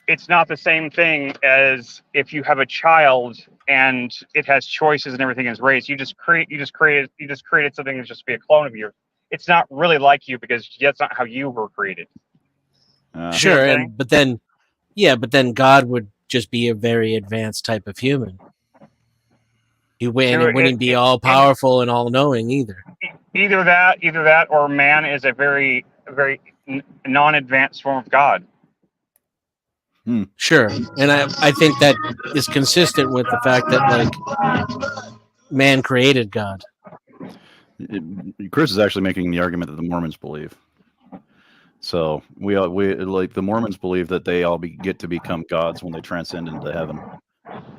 It's not the same thing as if you have a child and it has choices and everything is raised. You just created something that's just to be a clone of you. It's not really like you because that's not how you were created. Sure, but then God would just be a very advanced type of human. He wouldn't be all powerful and all knowing either. Either that, or man is a very, very non-advanced form of God. Sure, and I think that is consistent with the fact that like man created God. Chris is actually making the argument that the Mormons believe. So we like, the Mormons believe that they all get to become gods when they transcend into heaven.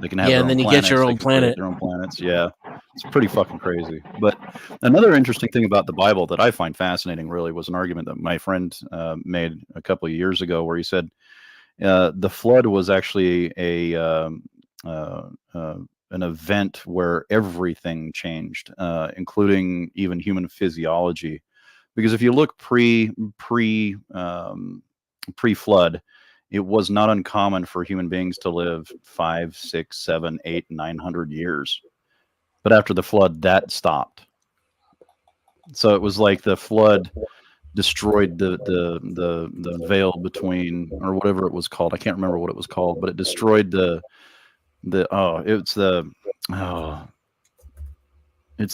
They can have their and then own you planets, get your own planet. their own planets. Yeah, it's pretty fucking crazy. But another interesting thing about the Bible that I find fascinating, really, was an argument that my friend made a couple of years ago, where he said the flood was actually an event where everything changed, including even human physiology. Because if you look pre-flood, it was not uncommon for human beings to live 5, 6, 7, 8, 900 years. But after the flood, that stopped. So it was like the flood destroyed the veil between, or whatever it was called. I can't remember what it was called, but it destroyed it's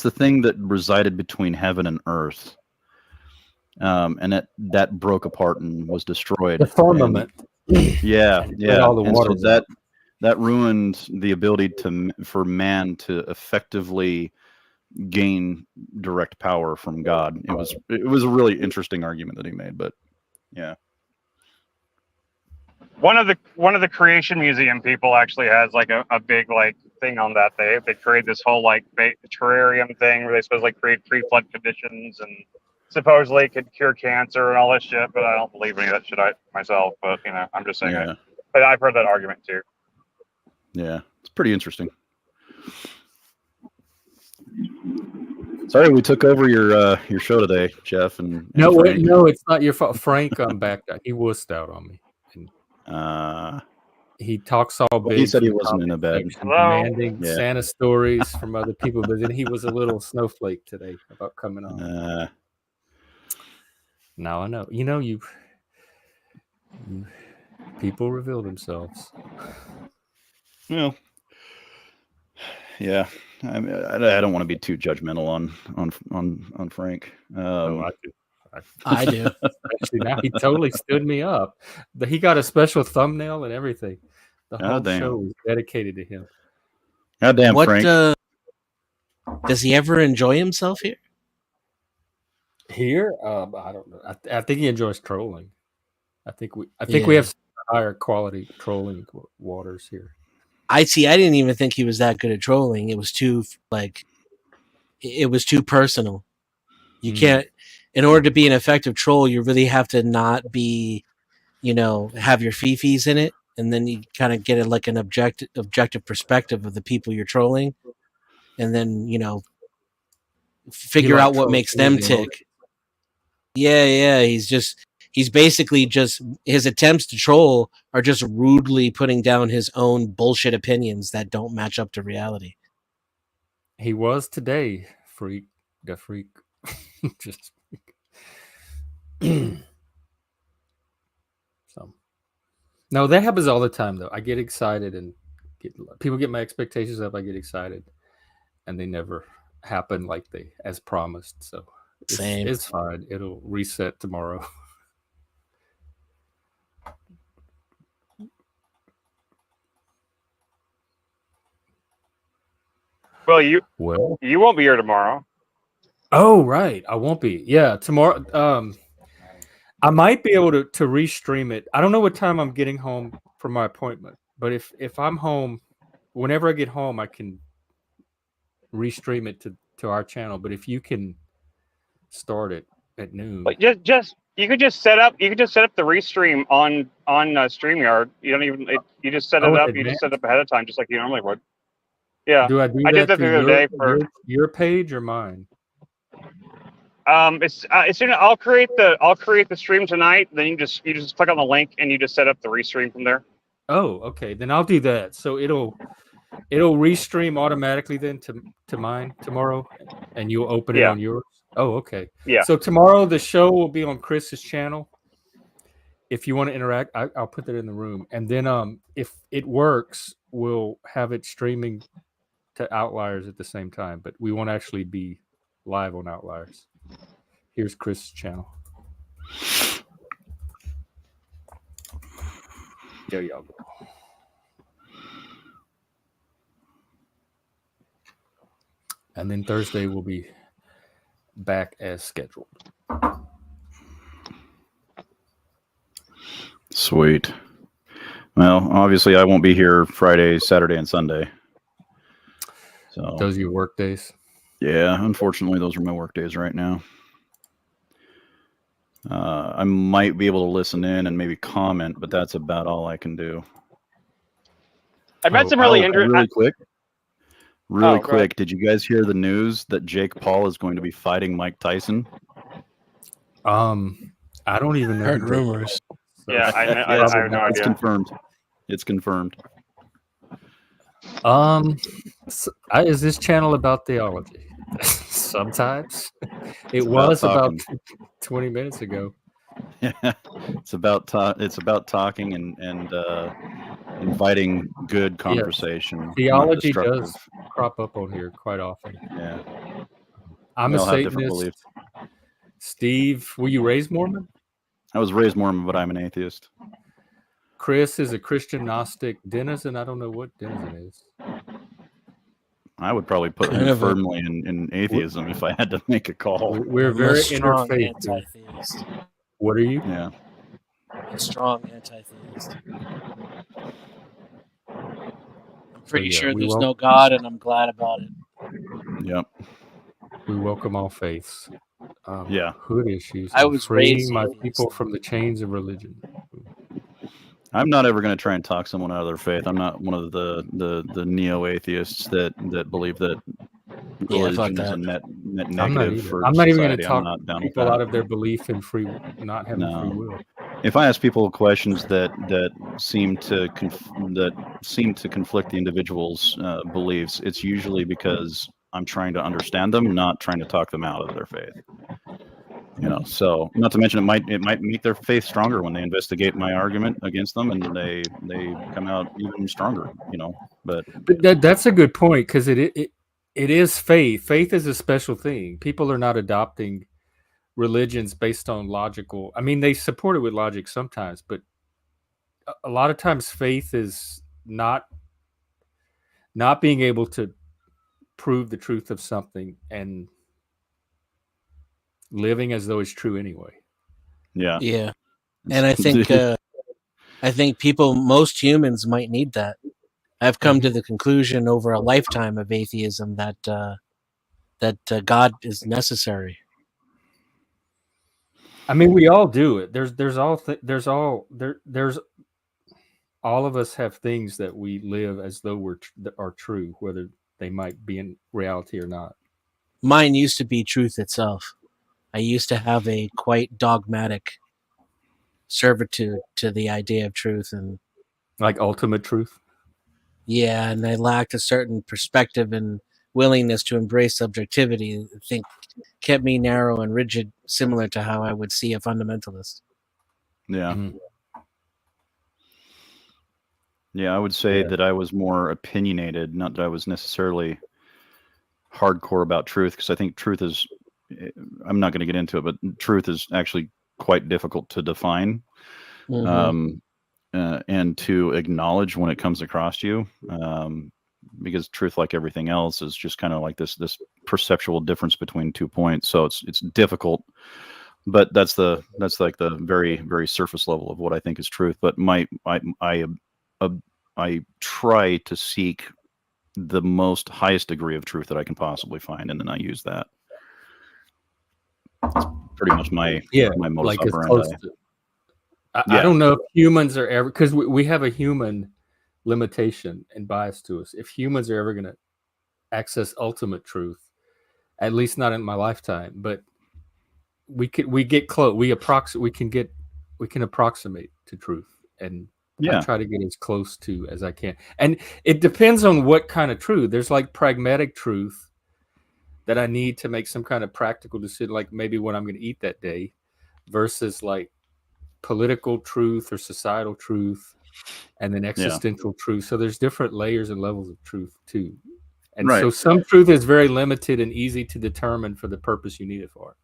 the thing that resided between heaven and earth, and that broke apart and was destroyed. The firmament. Yeah. All the water. So that ruined the ability for man to effectively gain direct power from God. It was a really interesting argument that he made, but yeah. One of the Creation Museum people actually has like a big like thing on that. They create this whole like terrarium thing where they supposedly create pre-flood conditions and supposedly could cure cancer and all this shit. But I don't believe any of that shit myself. But you know, I'm just saying it. But I've heard that argument too. Yeah, it's pretty interesting. Sorry, we took over your show today, Jeff. And no, Frank. No, it's not your fault. Frank backed out. He wussed out on me. He talks all big. He said he wasn't in a bed. Demanding Santa stories from other people, but then he was a little snowflake today about coming on. Now I know. You know, you people reveal themselves. Well, yeah. I mean, I don't want to be too judgmental on Frank. I do. Actually, now he totally stood me up. He got a special thumbnail and everything. The whole show was dedicated to him. God damn, Frank. Does he ever enjoy himself here? Here, I don't know. I think he enjoys trolling. I think we have higher quality trolling waters here. I didn't even think he was that good at trolling. It was too personal. You can't, in order to be an effective troll, you really have to not be, have your fifis in it, and then you kind of get an objective perspective of the people you're trolling, and then figure out what makes them tick. Yeah. He's basically just, his attempts to troll are just rudely putting down his own bullshit opinions that don't match up to reality. He was today, freak. Just so. No, that happens all the time though. I get excited and people get my expectations up. I get excited, and they never happen like as promised. So it's fine. It'll reset tomorrow. Well, you won't be here tomorrow. Oh, right. I won't be. Yeah, tomorrow. I might be able to restream it. I don't know what time I'm getting home from my appointment, but if I'm home, whenever I get home, I can restream it to our channel. But if you can start it at noon, like you could just set up the restream on StreamYard. You don't even you just set it up. You just set it up ahead of time, just like you normally would. Yeah. Do I do I that did that the other day for your page or mine? It's as soon as I'll create the stream tonight. Then you just click on the link and you just set up the restream from there. Oh, okay. Then I'll do that. So it'll restream automatically then to mine tomorrow, and you'll open it on yours. Oh, okay. Yeah. So tomorrow the show will be on Chris's channel. If you want to interact, I'll put that in the room, and then if it works, we'll have it streaming to Outliers at the same time. But we won't actually be live on Outliers. Here's Chris's channel. There y'all go. And then Thursday we'll be back as scheduled. Sweet. Well, obviously I won't be here Friday, Saturday, and Sunday. So those are your work days? Yeah, unfortunately those are my work days right now. I might be able to listen in and maybe comment, but that's about all I can do. I met some really interesting. Really quick. Did you guys hear the news that Jake Paul is going to be fighting Mike Tyson? I don't even know. Heard rumors. So. Yeah, I have no idea. It's confirmed. It's confirmed. Is this channel about theology? Sometimes it was about 20 minutes ago. Yeah, it's about talking and inviting good conversation. Yeah. Theology does crop up on here quite often. Yeah, I'm a Satanist. Steve, were you raised Mormon? I was raised Mormon, but I'm an atheist. Chris is a Christian Gnostic. Denizen, I don't know what Denizen is. I would probably put him firmly in atheism if I had to make a call. We're very interfaith. Anti-theist. What are you? Yeah. A strong anti-theist. I'm pretty sure there's no God, and I'm glad about it. Yep. We welcome all faiths. Yeah. Hood issues. I was freeing my people from the chains of religion. I'm not ever going to try and talk someone out of their faith. I'm not one of the neo-atheists that believe that religion is a net negative for society. I'm not even going to talk people out of their belief in not having free will. If I ask people questions that seem to conflict the individual's beliefs, it's usually because I'm trying to understand them, not trying to talk them out of their faith. So not to mention it might make their faith stronger when they investigate my argument against them, and they come out even stronger. But that's a good point, because it is faith. Faith is a special thing. People are not adopting religions based on logical. I mean, they support it with logic sometimes, but a lot of times faith is not being able to prove the truth of something and living as though it's true anyway. Yeah. Yeah. And I think most humans might need that. I've come to the conclusion over a lifetime of atheism that God is necessary. I mean, we all do it. There's all of us have things that we live as though that are true, whether they might be in reality or not. Mine used to be truth itself. I used to have a quite dogmatic servitude to the idea of truth, and Like ultimate truth. yeah, and I lacked a certain perspective and willingness to embrace subjectivity. I think kept me narrow and rigid, similar to how I would see a fundamentalist. Yeah. Mhm. Yeah, I would say Yeah. that I was more opinionated, not that I was necessarily hardcore about truth, because I think truth is, I'm not going to get into it, but truth is actually quite difficult to define. Mhm. And to acknowledge when it comes across you, because truth, like everything else, is just kind of like this perceptual difference between 2 points. So it's difficult, but that's like the very, very surface level of what I think is truth. But I try to seek the most highest degree of truth that I can possibly find, and then I use that. That's pretty much my modus like as operandi. close to. I Yeah. don't know if humans are ever, because we have a human limitation and bias to us. If humans are ever going to access ultimate truth, at least not in my lifetime, but we get close. We can approximate to truth, and I Yeah. try to get as close to as I can. And it depends on what kind of truth. There's like pragmatic truth that I need to make some kind of practical decision, like maybe what I'm going to eat that day, versus like political truth or societal truth, and then existential truth. So there's different layers and levels of truth too. And Right. so some truth is very limited and easy to determine for the purpose you need it for.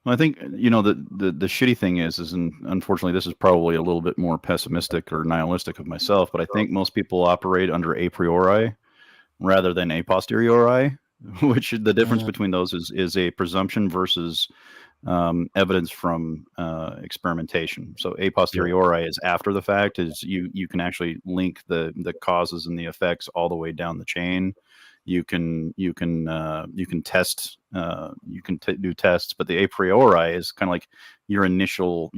Well, I think the shitty thing is, and unfortunately, this is probably a little bit more pessimistic or nihilistic of myself, but I think most people operate under a priori rather than a posteriori, which the difference between those is a presumption versus evidence from experimentation. So a posteriori is after the fact, is you can actually link the causes and the effects all the way down the chain. You can test, do tests, but the a priori is kind of like your initial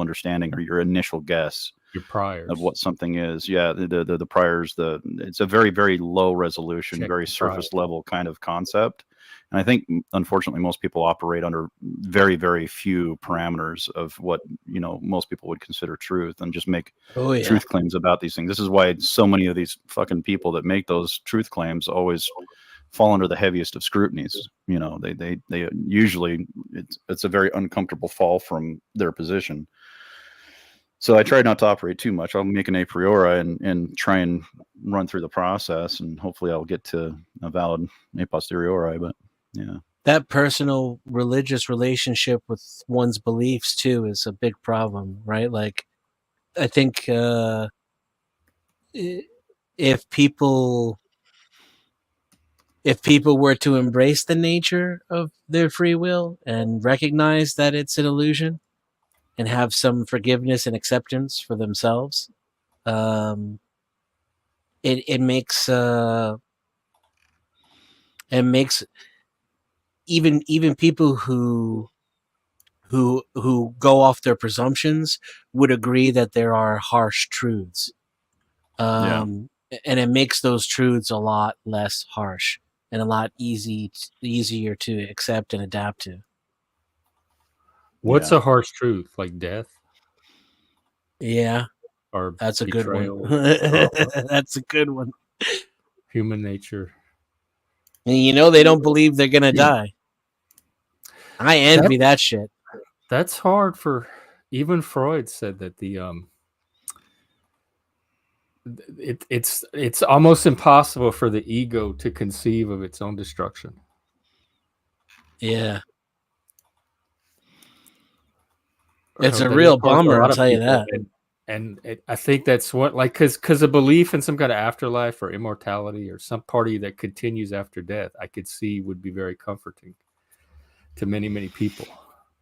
understanding or your initial guess Your priors of what something is. Yeah, the priors, it's a very, very low resolution, Check very the surface priors. level kind of concept. And I think, unfortunately, most people operate under very, very few parameters of what most people would consider truth, and just make truth claims about these things. This is why so many of these fucking people that make those truth claims always fall under the heaviest of scrutinies. They usually, it's a very uncomfortable fall from their position. So I try not to operate too much. I'll make an a priori and try and run through the process, and hopefully I'll get to a valid a posteriori. But yeah, that personal religious relationship with one's beliefs too is a big problem, right? Like, I think if people were to embrace the nature of their free will and recognize that it's an illusion and have some forgiveness and acceptance for themselves, it makes even people who go off their presumptions would agree that there are harsh truths. And it makes those truths a lot less harsh and a lot easier to accept and adapt to. What's a harsh truth? Like death? Yeah, Or that's a betrayal? good one. That's a good one. Human nature. And they don't believe they're gonna die. I envy that shit. That's hard for. Even Freud said that it's almost impossible for the ego to conceive of its own destruction. Yeah. It's a real bummer, I'll tell you that. And I think that's what, like, because a belief in some kind of afterlife or immortality or some party that continues after death, I could see would be very comforting to many, many people.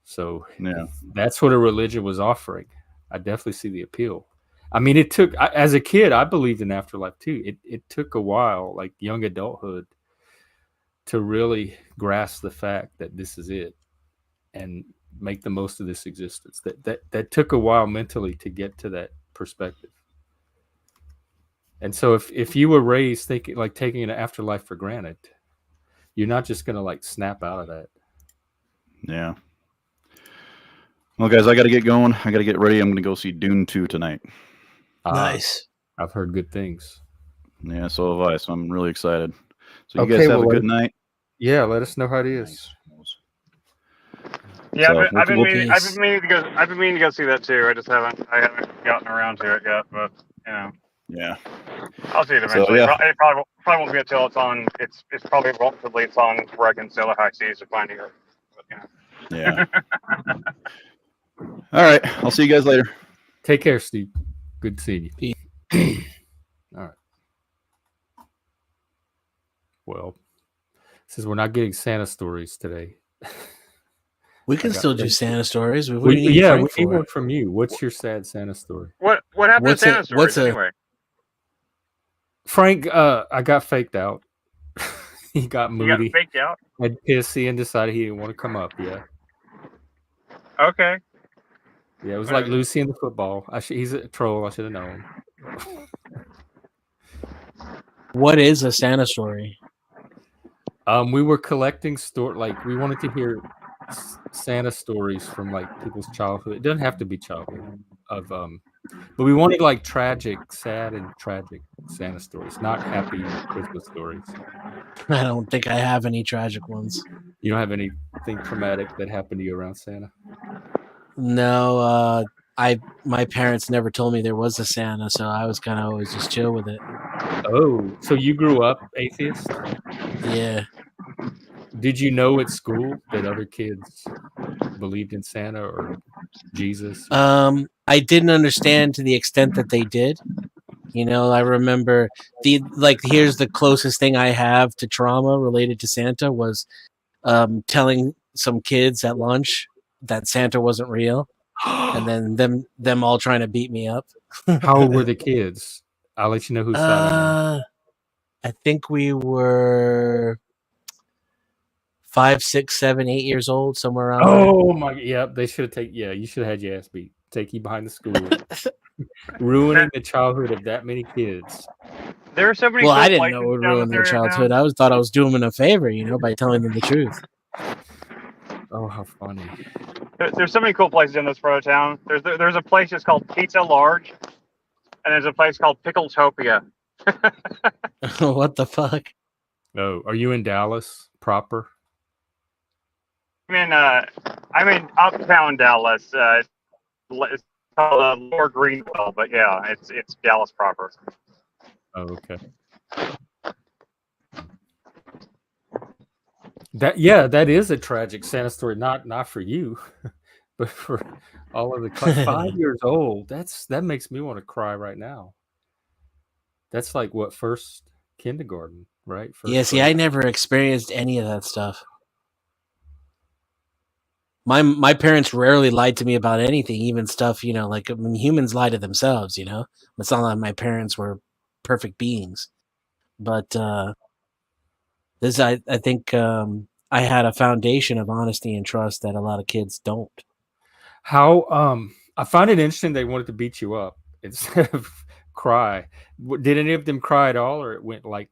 So Yeah. if that's what a religion was offering, I definitely see the appeal. I mean, it took, as a kid, I believed in afterlife too. It took a while, like young adulthood, to really grasp the fact that this is it and make the most of this existence. That took a while mentally to get to that perspective. And so if you were raised thinking, like, taking an afterlife for granted, you're not just going to like snap out of that. Yeah. Well, guys, I got to get going. I got to get ready. I'm going to go see Dune 2 tonight. Nice. I've heard good things. Yeah, so have I. So I'm really excited. So you Okay, guys have well, a good night. Yeah, let us know how it is. Nice. Yeah, So, I've been we'll- meaning to go see that too. I haven't gotten around to it yet, but you know, Yeah. I'll see it So, eventually. yeah. It probably won't be until it's on. It's probably won't until it's on where I can sell the high seas to finding it. But, you know. Yeah. All right. I'll see you guys later. Take care, Steve. Good seeing you. All right. Well, since we're not getting Santa stories today, We can got still do things. Santa stories. What do you need we Frank need for? one from you. What's your sad Santa story? What happened What's to Santa a- stories what's a- anyway? Frank, I got faked out. He got You got moody, faked out. had pissy, and decided he didn't want to come up. Yeah, Okay. yeah. It was like Lucy in the football. He's a troll. I should have known. What is a Santa story? We were collecting like we wanted to hear Santa stories from like people's childhood. It doesn't have to be childhood but we wanted like sad and tragic Santa stories, not happy Christmas stories. I don't think I have any tragic ones. You don't have anything traumatic that happened to you around Santa? No, my parents never told me there was a Santa, so I was kind of always just chill with it. Oh, so you grew up atheist? Yeah. Did you know at school that other kids believed in Santa or Jesus? I didn't understand to the extent that they did. You know, I remember here's the closest thing I have to trauma related to Santa was telling some kids at lunch that Santa wasn't real, and then them all trying to beat me up. How old were the kids? I'll let you know whose side I'm on. I think we were 5, 6, 7, 8 years old, somewhere around there. Oh my! Yep, they should have taken. Yeah, you should have had your ass beat. Take you behind the school, ruining the childhood of that many kids. There are so many. Well, cool I didn't know places it would down ruin their there now. childhood. Thought I was doing them a favor, by telling them the truth. Oh, how funny! There's so many cool places in this part of town. There's a place that's called Pizza Large, and there's a place called Pickletopia. What the fuck? Oh, are you in Dallas proper? I'm in uptown Dallas. It's called Lower Greenville, but yeah, it's Dallas proper. Oh, okay. That is a tragic Santa story. Not for you, but for all of the 5 years old. That makes me want to cry right now. That's like what, first kindergarten, right? Yeah, see, I never experienced any of that stuff. My parents rarely lied to me about anything, even stuff, like when humans lie to themselves, It's not like my parents were perfect beings. But this, I think I had a foundation of honesty and trust that a lot of kids don't. How I find it interesting they wanted to beat you up instead of cry. Did any of them cry at all, or it went like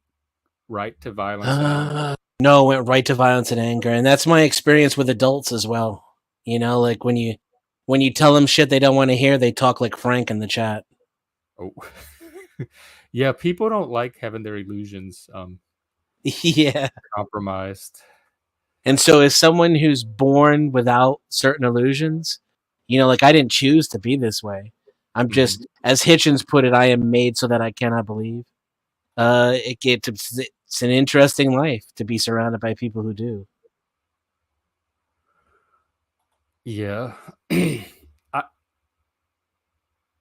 right to violence and anger? No, it went right to violence and anger, and that's my experience with adults as well. Like when you tell them shit they don't want to hear, they talk like Frank in the chat. Oh, yeah. People don't like having their illusions yeah, compromised. And so, as someone who's born without certain illusions, like I didn't choose to be this way. I'm just, as Hitchens put it, I am made so that I cannot believe. It's an interesting life to be surrounded by people who do. Yeah.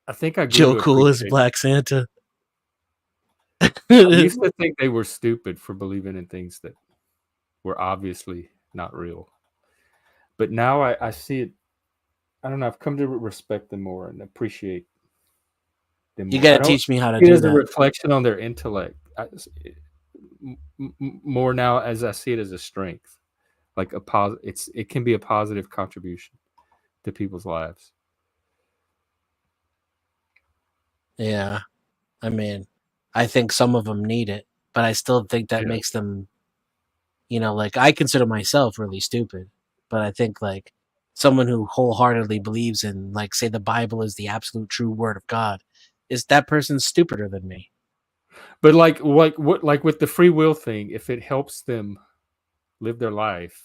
I think I grew Joe to Cool is appreciate. Black Santa. I used to think they were stupid for believing in things that were obviously not real. But now I see it. I don't know. I've come to respect them more and appreciate them You more. got I to don't teach me how to see it do as a that. reflection on their intellect. More now as I see it as a strength, like it can be a positive contribution to people's lives. Yeah. I mean, I think some of them need it, but I still think that Yeah. makes them, like I consider myself really stupid, but I think like someone who wholeheartedly believes in, like, say the Bible is the absolute true word of God, is that person stupider than me? But like with the free will thing, if it helps them live their life,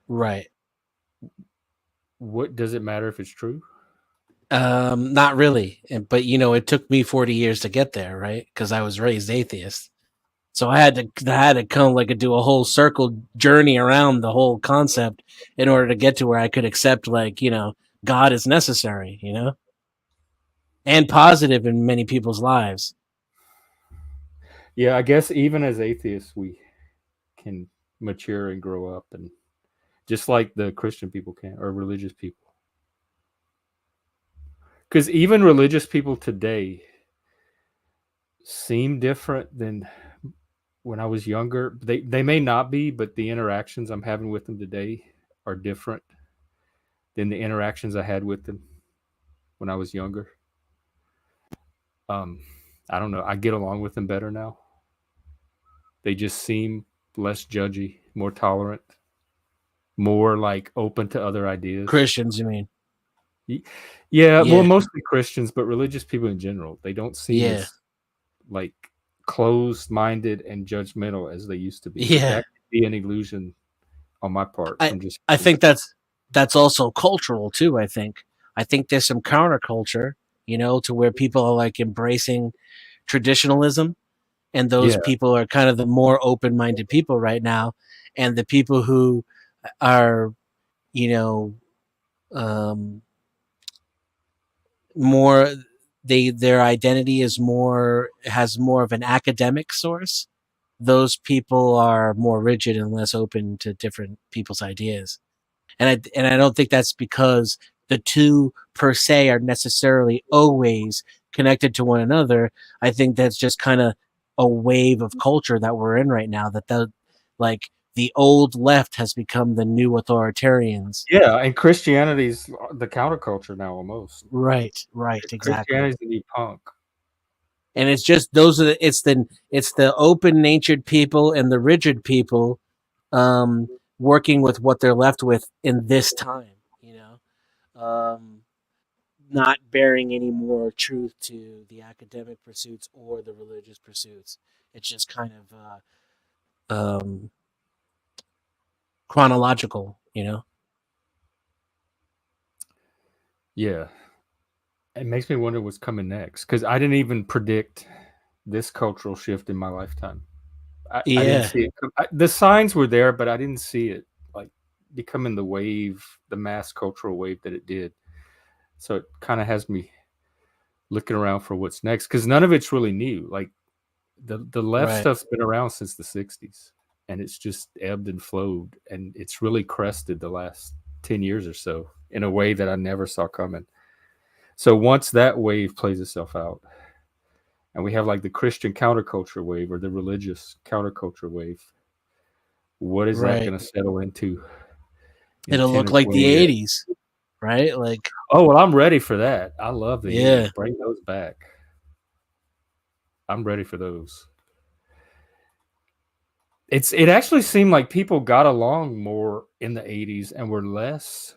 Right. what does it matter if it's true? Not really. But it took me 40 years to get there, right? Because I was raised atheist. So I had to come like do a whole circle journey around the whole concept in order to get to where I could accept, like, God is necessary, and positive in many people's lives. Yeah, I guess even as atheists, we can mature and grow up, and just like the Christian people can, or religious people. Because even religious people today seem different than when I was younger. They may not be, but the interactions I'm having with them today are different than the interactions I had with them when I was younger. Um, I don't know. I get along with them better now. They just seem less judgy, more tolerant, more like open to other ideas. Christians, you mean? Yeah, well, Yeah. mostly Christians, but religious people in general. They don't seem Yeah. as like closed-minded and judgmental as they used to be. But Yeah. that could be an illusion on my part I from just I think that's also cultural too, I think there's some counterculture, to where people are like embracing traditionalism, and those yeah, people are kind of the more open-minded people right now, and the people who are, you know um more, their identity has more of an academic source. Those people are more rigid and less open to different people's ideas. And I don't think that's because the two per se are necessarily always connected to one another. I think that's just kind of a wave of culture that we're in right now, that like the old left has become the new authoritarians. yeah. And Christianity's the counterculture now almost. Right, exactly. Christianity's the new punk. And it's just it's the open natured people and the rigid people, um working with what they're left with in this time, not bearing any more truth to the academic pursuits or the religious pursuits. It's just kind of chronological. Yeah, it makes me wonder what's coming next because I didn't even predict this cultural shift in my lifetime. I didn't Yeah, see it. The signs were there, but I didn't see it like becoming the wave, the mass cultural wave that it did. So it kind of has me looking around for what's next because none of it's really new. Like the left right. stuff's been around since the '60s, and it's just ebbed and flowed, and it's really crested the last 10 years or so in a way that I never saw coming. So once that wave plays itself out, and we have like the Christian counterculture wave or the religious counterculture wave, what is that Right. going to settle into in It'll 10 look or like 20 the years? 80s, right? Like, Oh, well, I'm ready for that. I love the yeah, 80s. Bring those back. I'm ready for those. It actually seemed like people got along more in the 80s and were less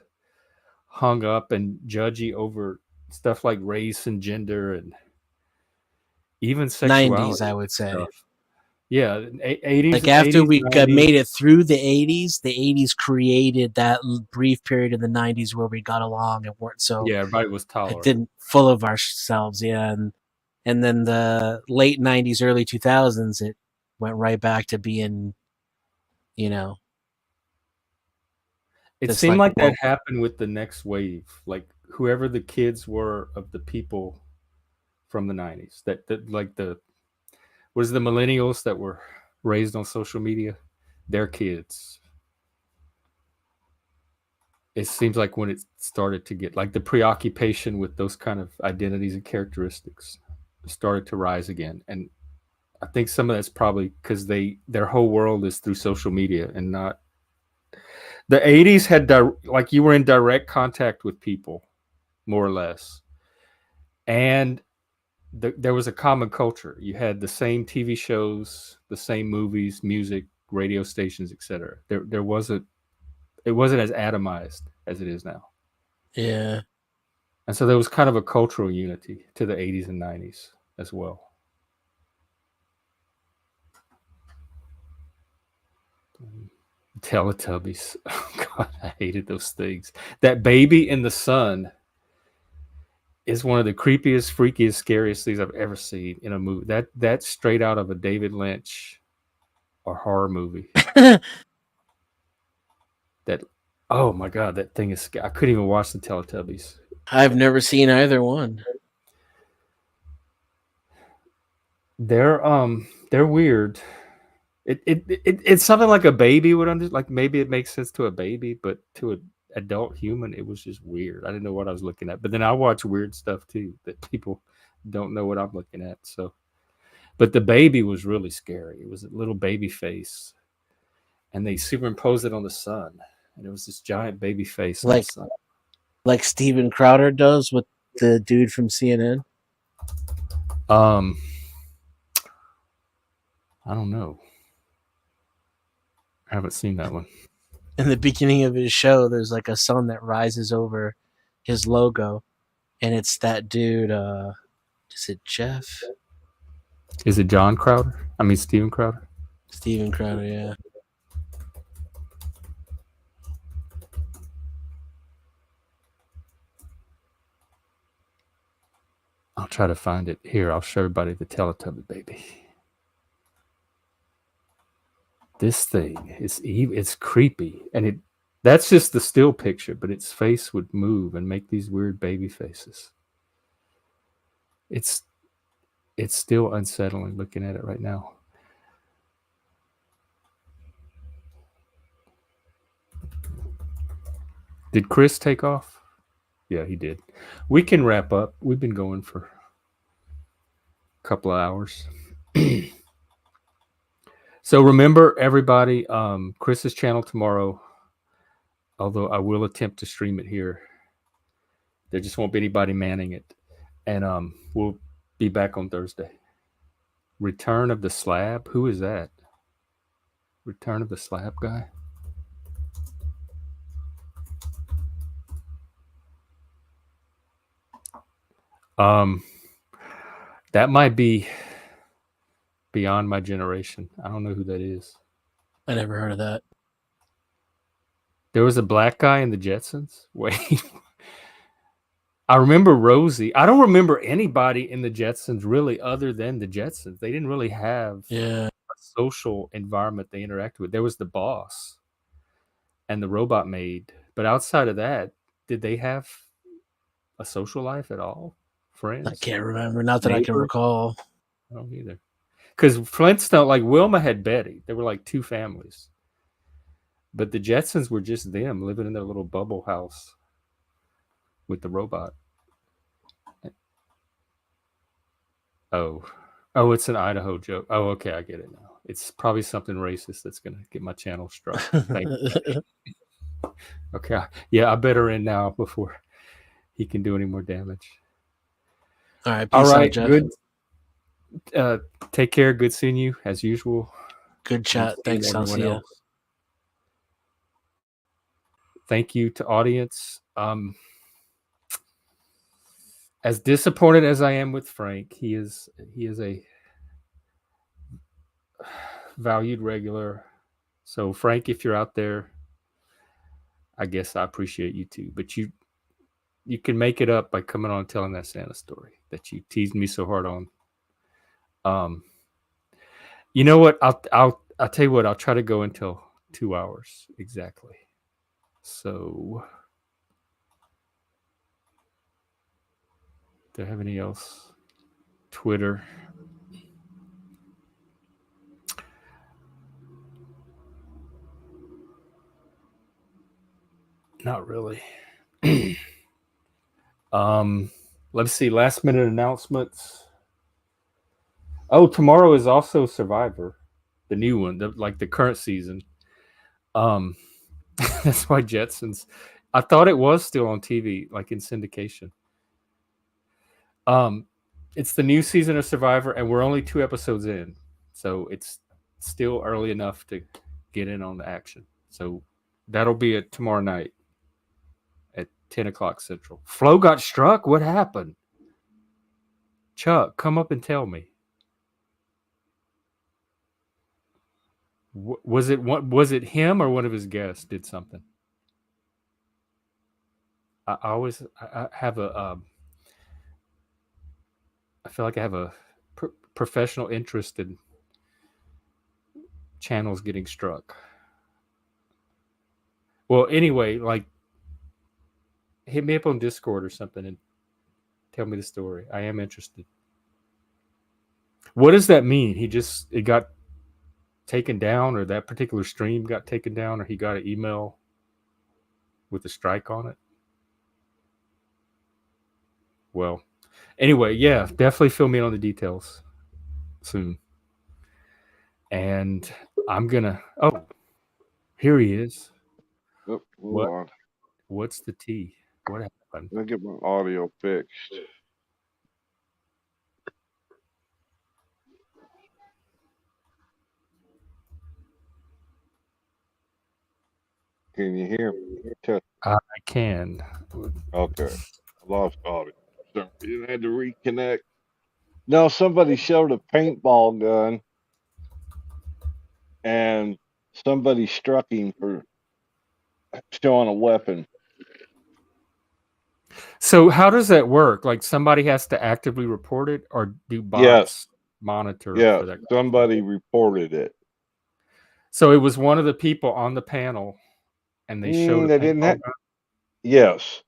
hung up and judgy over stuff like race and gender and even 90s, sexuality I and would say. stuff. Yeah, 80s, Like after 80s, we got 90s. made it through the 80s created that brief period in the 90s where we got along and weren't so, Yeah, everybody was it tolerant. didn't full of ourselves, yeah. And then the late 90s, early 2000s, it went right back to being, you know, It this seemed like like that woke. happened with the next wave. Like whoever the kids were of the people from the 90s. That like the what is the millennials that were raised on social media? Their kids. It seems like when it started to get like the preoccupation with those kind of identities and characteristics started to rise again. And I think some of that's probably because their whole world is through social media and not the 80s had like you were in direct contact with people more or less. And there was a common culture. You had the same TV shows, the same movies, music, radio stations, etc. There wasn't it wasn't as atomized as it is now. Yeah. And so there was kind of a cultural unity to the 80s and 90s as well. Teletubbies. Oh God, I hated those things. That baby in the sun is one of the creepiest, freakiest, scariest things I've ever seen in a movie. That's straight out of a David Lynch or horror movie. That oh my God, that thing is I couldn't even watch the Teletubbies. I've never seen either one. They're weird. It's something like a baby would understand. Like maybe it makes sense to a baby, but to an adult human, it was just weird. I didn't know what I was looking at. But then I watch weird stuff too that people don't know what I'm looking at. So, but the baby was really scary. It was a little baby face, and they superimposed it on the sun, and it was this giant baby face on the sun. Like Steven Crowder does with the dude from CNN. I don't know. I haven't seen that one. In the beginning of his show, there's like a sun that rises over his logo, and it's that dude. Is it Jeff? Is it John Crowder? I mean Steven Crowder. Steven Crowder, yeah. I'll try to find it here. I'll show everybody the Teletubby baby. This thing is it's creepy, and that's just the still picture, but its face would move and make these weird baby faces. It's still unsettling looking at it right now. Did Chris take off? Yeah, he did. We can wrap up. We've been going for a couple of hours. So remember, everybody, Chris's channel tomorrow, although I will attempt to stream it here. There just won't be anybody manning it. And we'll be back on Thursday. Return of the Slab? Who is that? Return of the Slab guy? That might be beyond my generation. I don't know who that is. I never heard of that. There was a black guy in the Jetsons. Wait. I remember Rosie. I don't remember anybody in the Jetsons really other than the Jetsons. They didn't really have a social environment they interacted with. There was the boss and the robot maid. But outside of that, did they have a social life at all? Friends? I can't remember. Not that I can recall. I don't either. Because Flintstone, like Wilma had Betty. There were like two families. But the Jetsons were just them living in their little bubble house with the robot. Oh, it's an Idaho joke. Oh, okay, I get it now. It's probably something racist that's going to get my channel struck. Thank you. Okay, yeah, I better end now before he can do any more damage. All right, peace out, Jeff. Good. Take care. Good seeing you as usual. Good chat. Thanks. I'll see you. Thank you to audience. As disappointed as I am with Frank, he is a valued regular. So Frank, if you're out there, I guess I appreciate you too. But you can make it up by coming on and telling that Santa story that you teased me so hard on. You know what? I'll tell you what. I'll try to go until 2 hours exactly. So, do I have any else? Twitter. Not really. Let's see. Last minute announcements. Oh, tomorrow is also Survivor, the new one, like the current season. Um, that's why Jetsons. I thought it was still on TV, like in syndication. Um, it's the new season of Survivor, and we're only 2 episodes in, so it's still early enough to get in on the action. So that'll be at tomorrow night at 10 o'clock Central. Flo got struck. What happened? Chuck, come up and tell me. Was it him or one of his guests did something? I have a I feel like I have a professional interest in channels getting struck. Well, anyway, like hit me up on Discord or something and tell me the story. I am interested. What does that mean? It got taken down, or that particular stream got taken down, or he got an email with a strike on it? Well, anyway, yeah, definitely fill me in on the details soon. And I'm gonna. Oh, here he is. Oh, hold on. What's the tea? What happened? Let me get my audio fixed. Can you hear me? I can. Okay. I lost audio. Sorry, you had to reconnect. No, somebody showed a paintball gun and somebody struck him for showing a weapon. So how does that work? Like somebody has to actively report it, or do bots monitor Yeah, for that? somebody reported it. So it was one of the people on the panel, and they showed They a didn't paintball have. gun? Yes,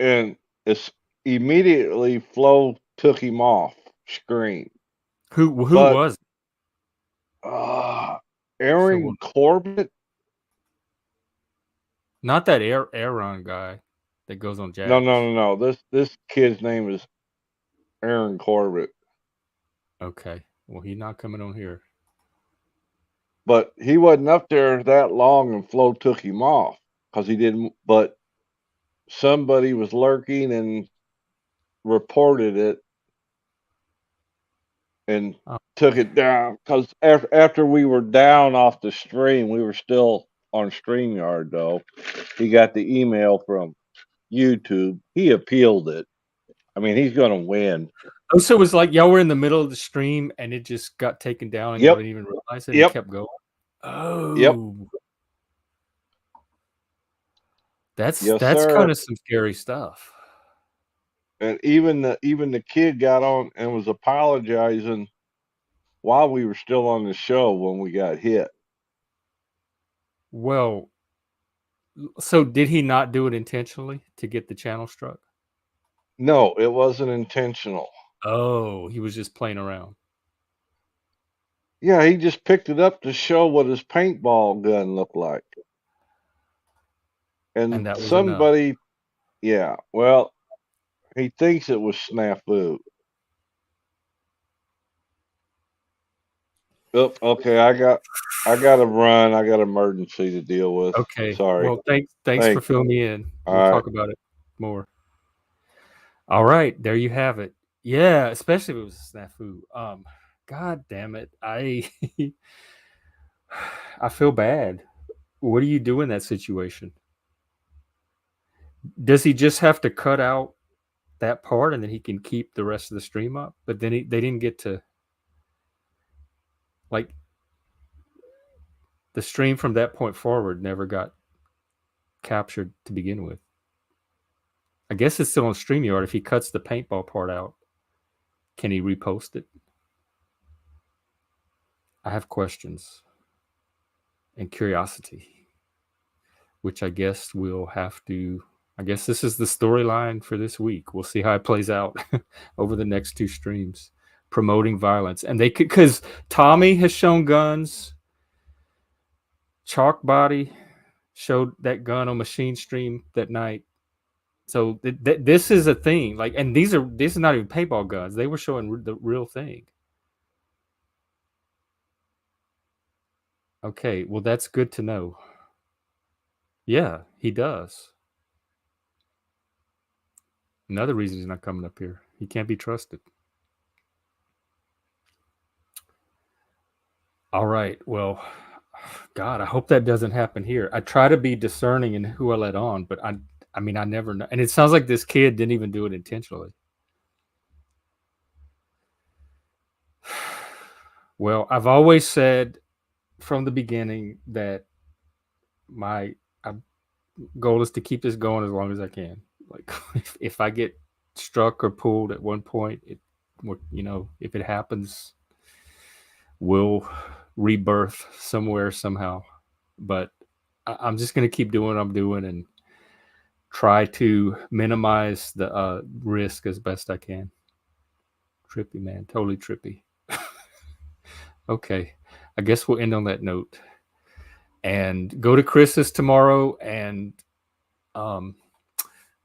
and it's immediately Flo took him off screen. Who But- was it? Aaron Corbett. Not that Aaron guy that goes on Jack. No. This kid's name is Aaron Corbett. Okay. Well, he's not coming on here. But he wasn't up there that long, and Flo took him off because he didn't. But somebody was lurking and reported it and took it down. Because after we were down off the stream, we were still on StreamYard, though. He got the email from YouTube. He appealed it. I mean, he's going to win. Oh, so it was like y'all were in the middle of the stream and it just got taken down and y'all didn't even realize it and it kept going? Oh. Yep. That's Yes, kind of some scary stuff. And even the kid got on and was apologizing while we were still on the show when we got hit. Well, so did he not do it intentionally to get the channel struck? No, it wasn't intentional. Oh, he was just playing around. Yeah, he just picked it up to show what his paintball gun looked like. And that was somebody, enough. Yeah, well, he thinks it was snafu. Oh, okay, I got to run. I got emergency to deal with. Okay. Sorry. Well, thanks for filling me in. All We'll right. talk about it more. All right, there you have it. Yeah, especially if it was a snafu. God damn it. I feel bad. What do you do in that situation? Does he just have to cut out that part and then he can keep the rest of the stream up? But then they didn't get to, like, the stream from that point forward never got captured to begin with. I guess it's still on StreamYard. If he cuts the paintball part out, can he repost it? I have questions and curiosity, which I guess we'll have to I guess this is the storyline for this week. We'll see how it plays out over the next 2 streams. Promoting violence. And they could, because Tommy has shown guns. Chalk Body showed that gun on Machine Stream that night. So this is a thing. Like, and this is not even paintball guns. They were showing the real thing. Okay, well, that's good to know. Yeah, he does. Another reason he's not coming up here. He can't be trusted. All right. Well, God, I hope that doesn't happen here. I try to be discerning in who I let on, but I mean, I never know. And it sounds like this kid didn't even do it intentionally. Well, I've always said from the beginning that my goal is to keep this going as long as I can. Like, if I get struck or pulled at one point, if it happens, we'll rebirth somewhere somehow. But I'm just going to keep doing what I'm doing and try to minimize the risk as best I can. Trippy, man. Totally trippy. Okay. I guess we'll end on that note. And go to Chris's tomorrow, and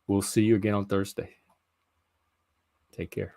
we'll see you again on Thursday. Take care.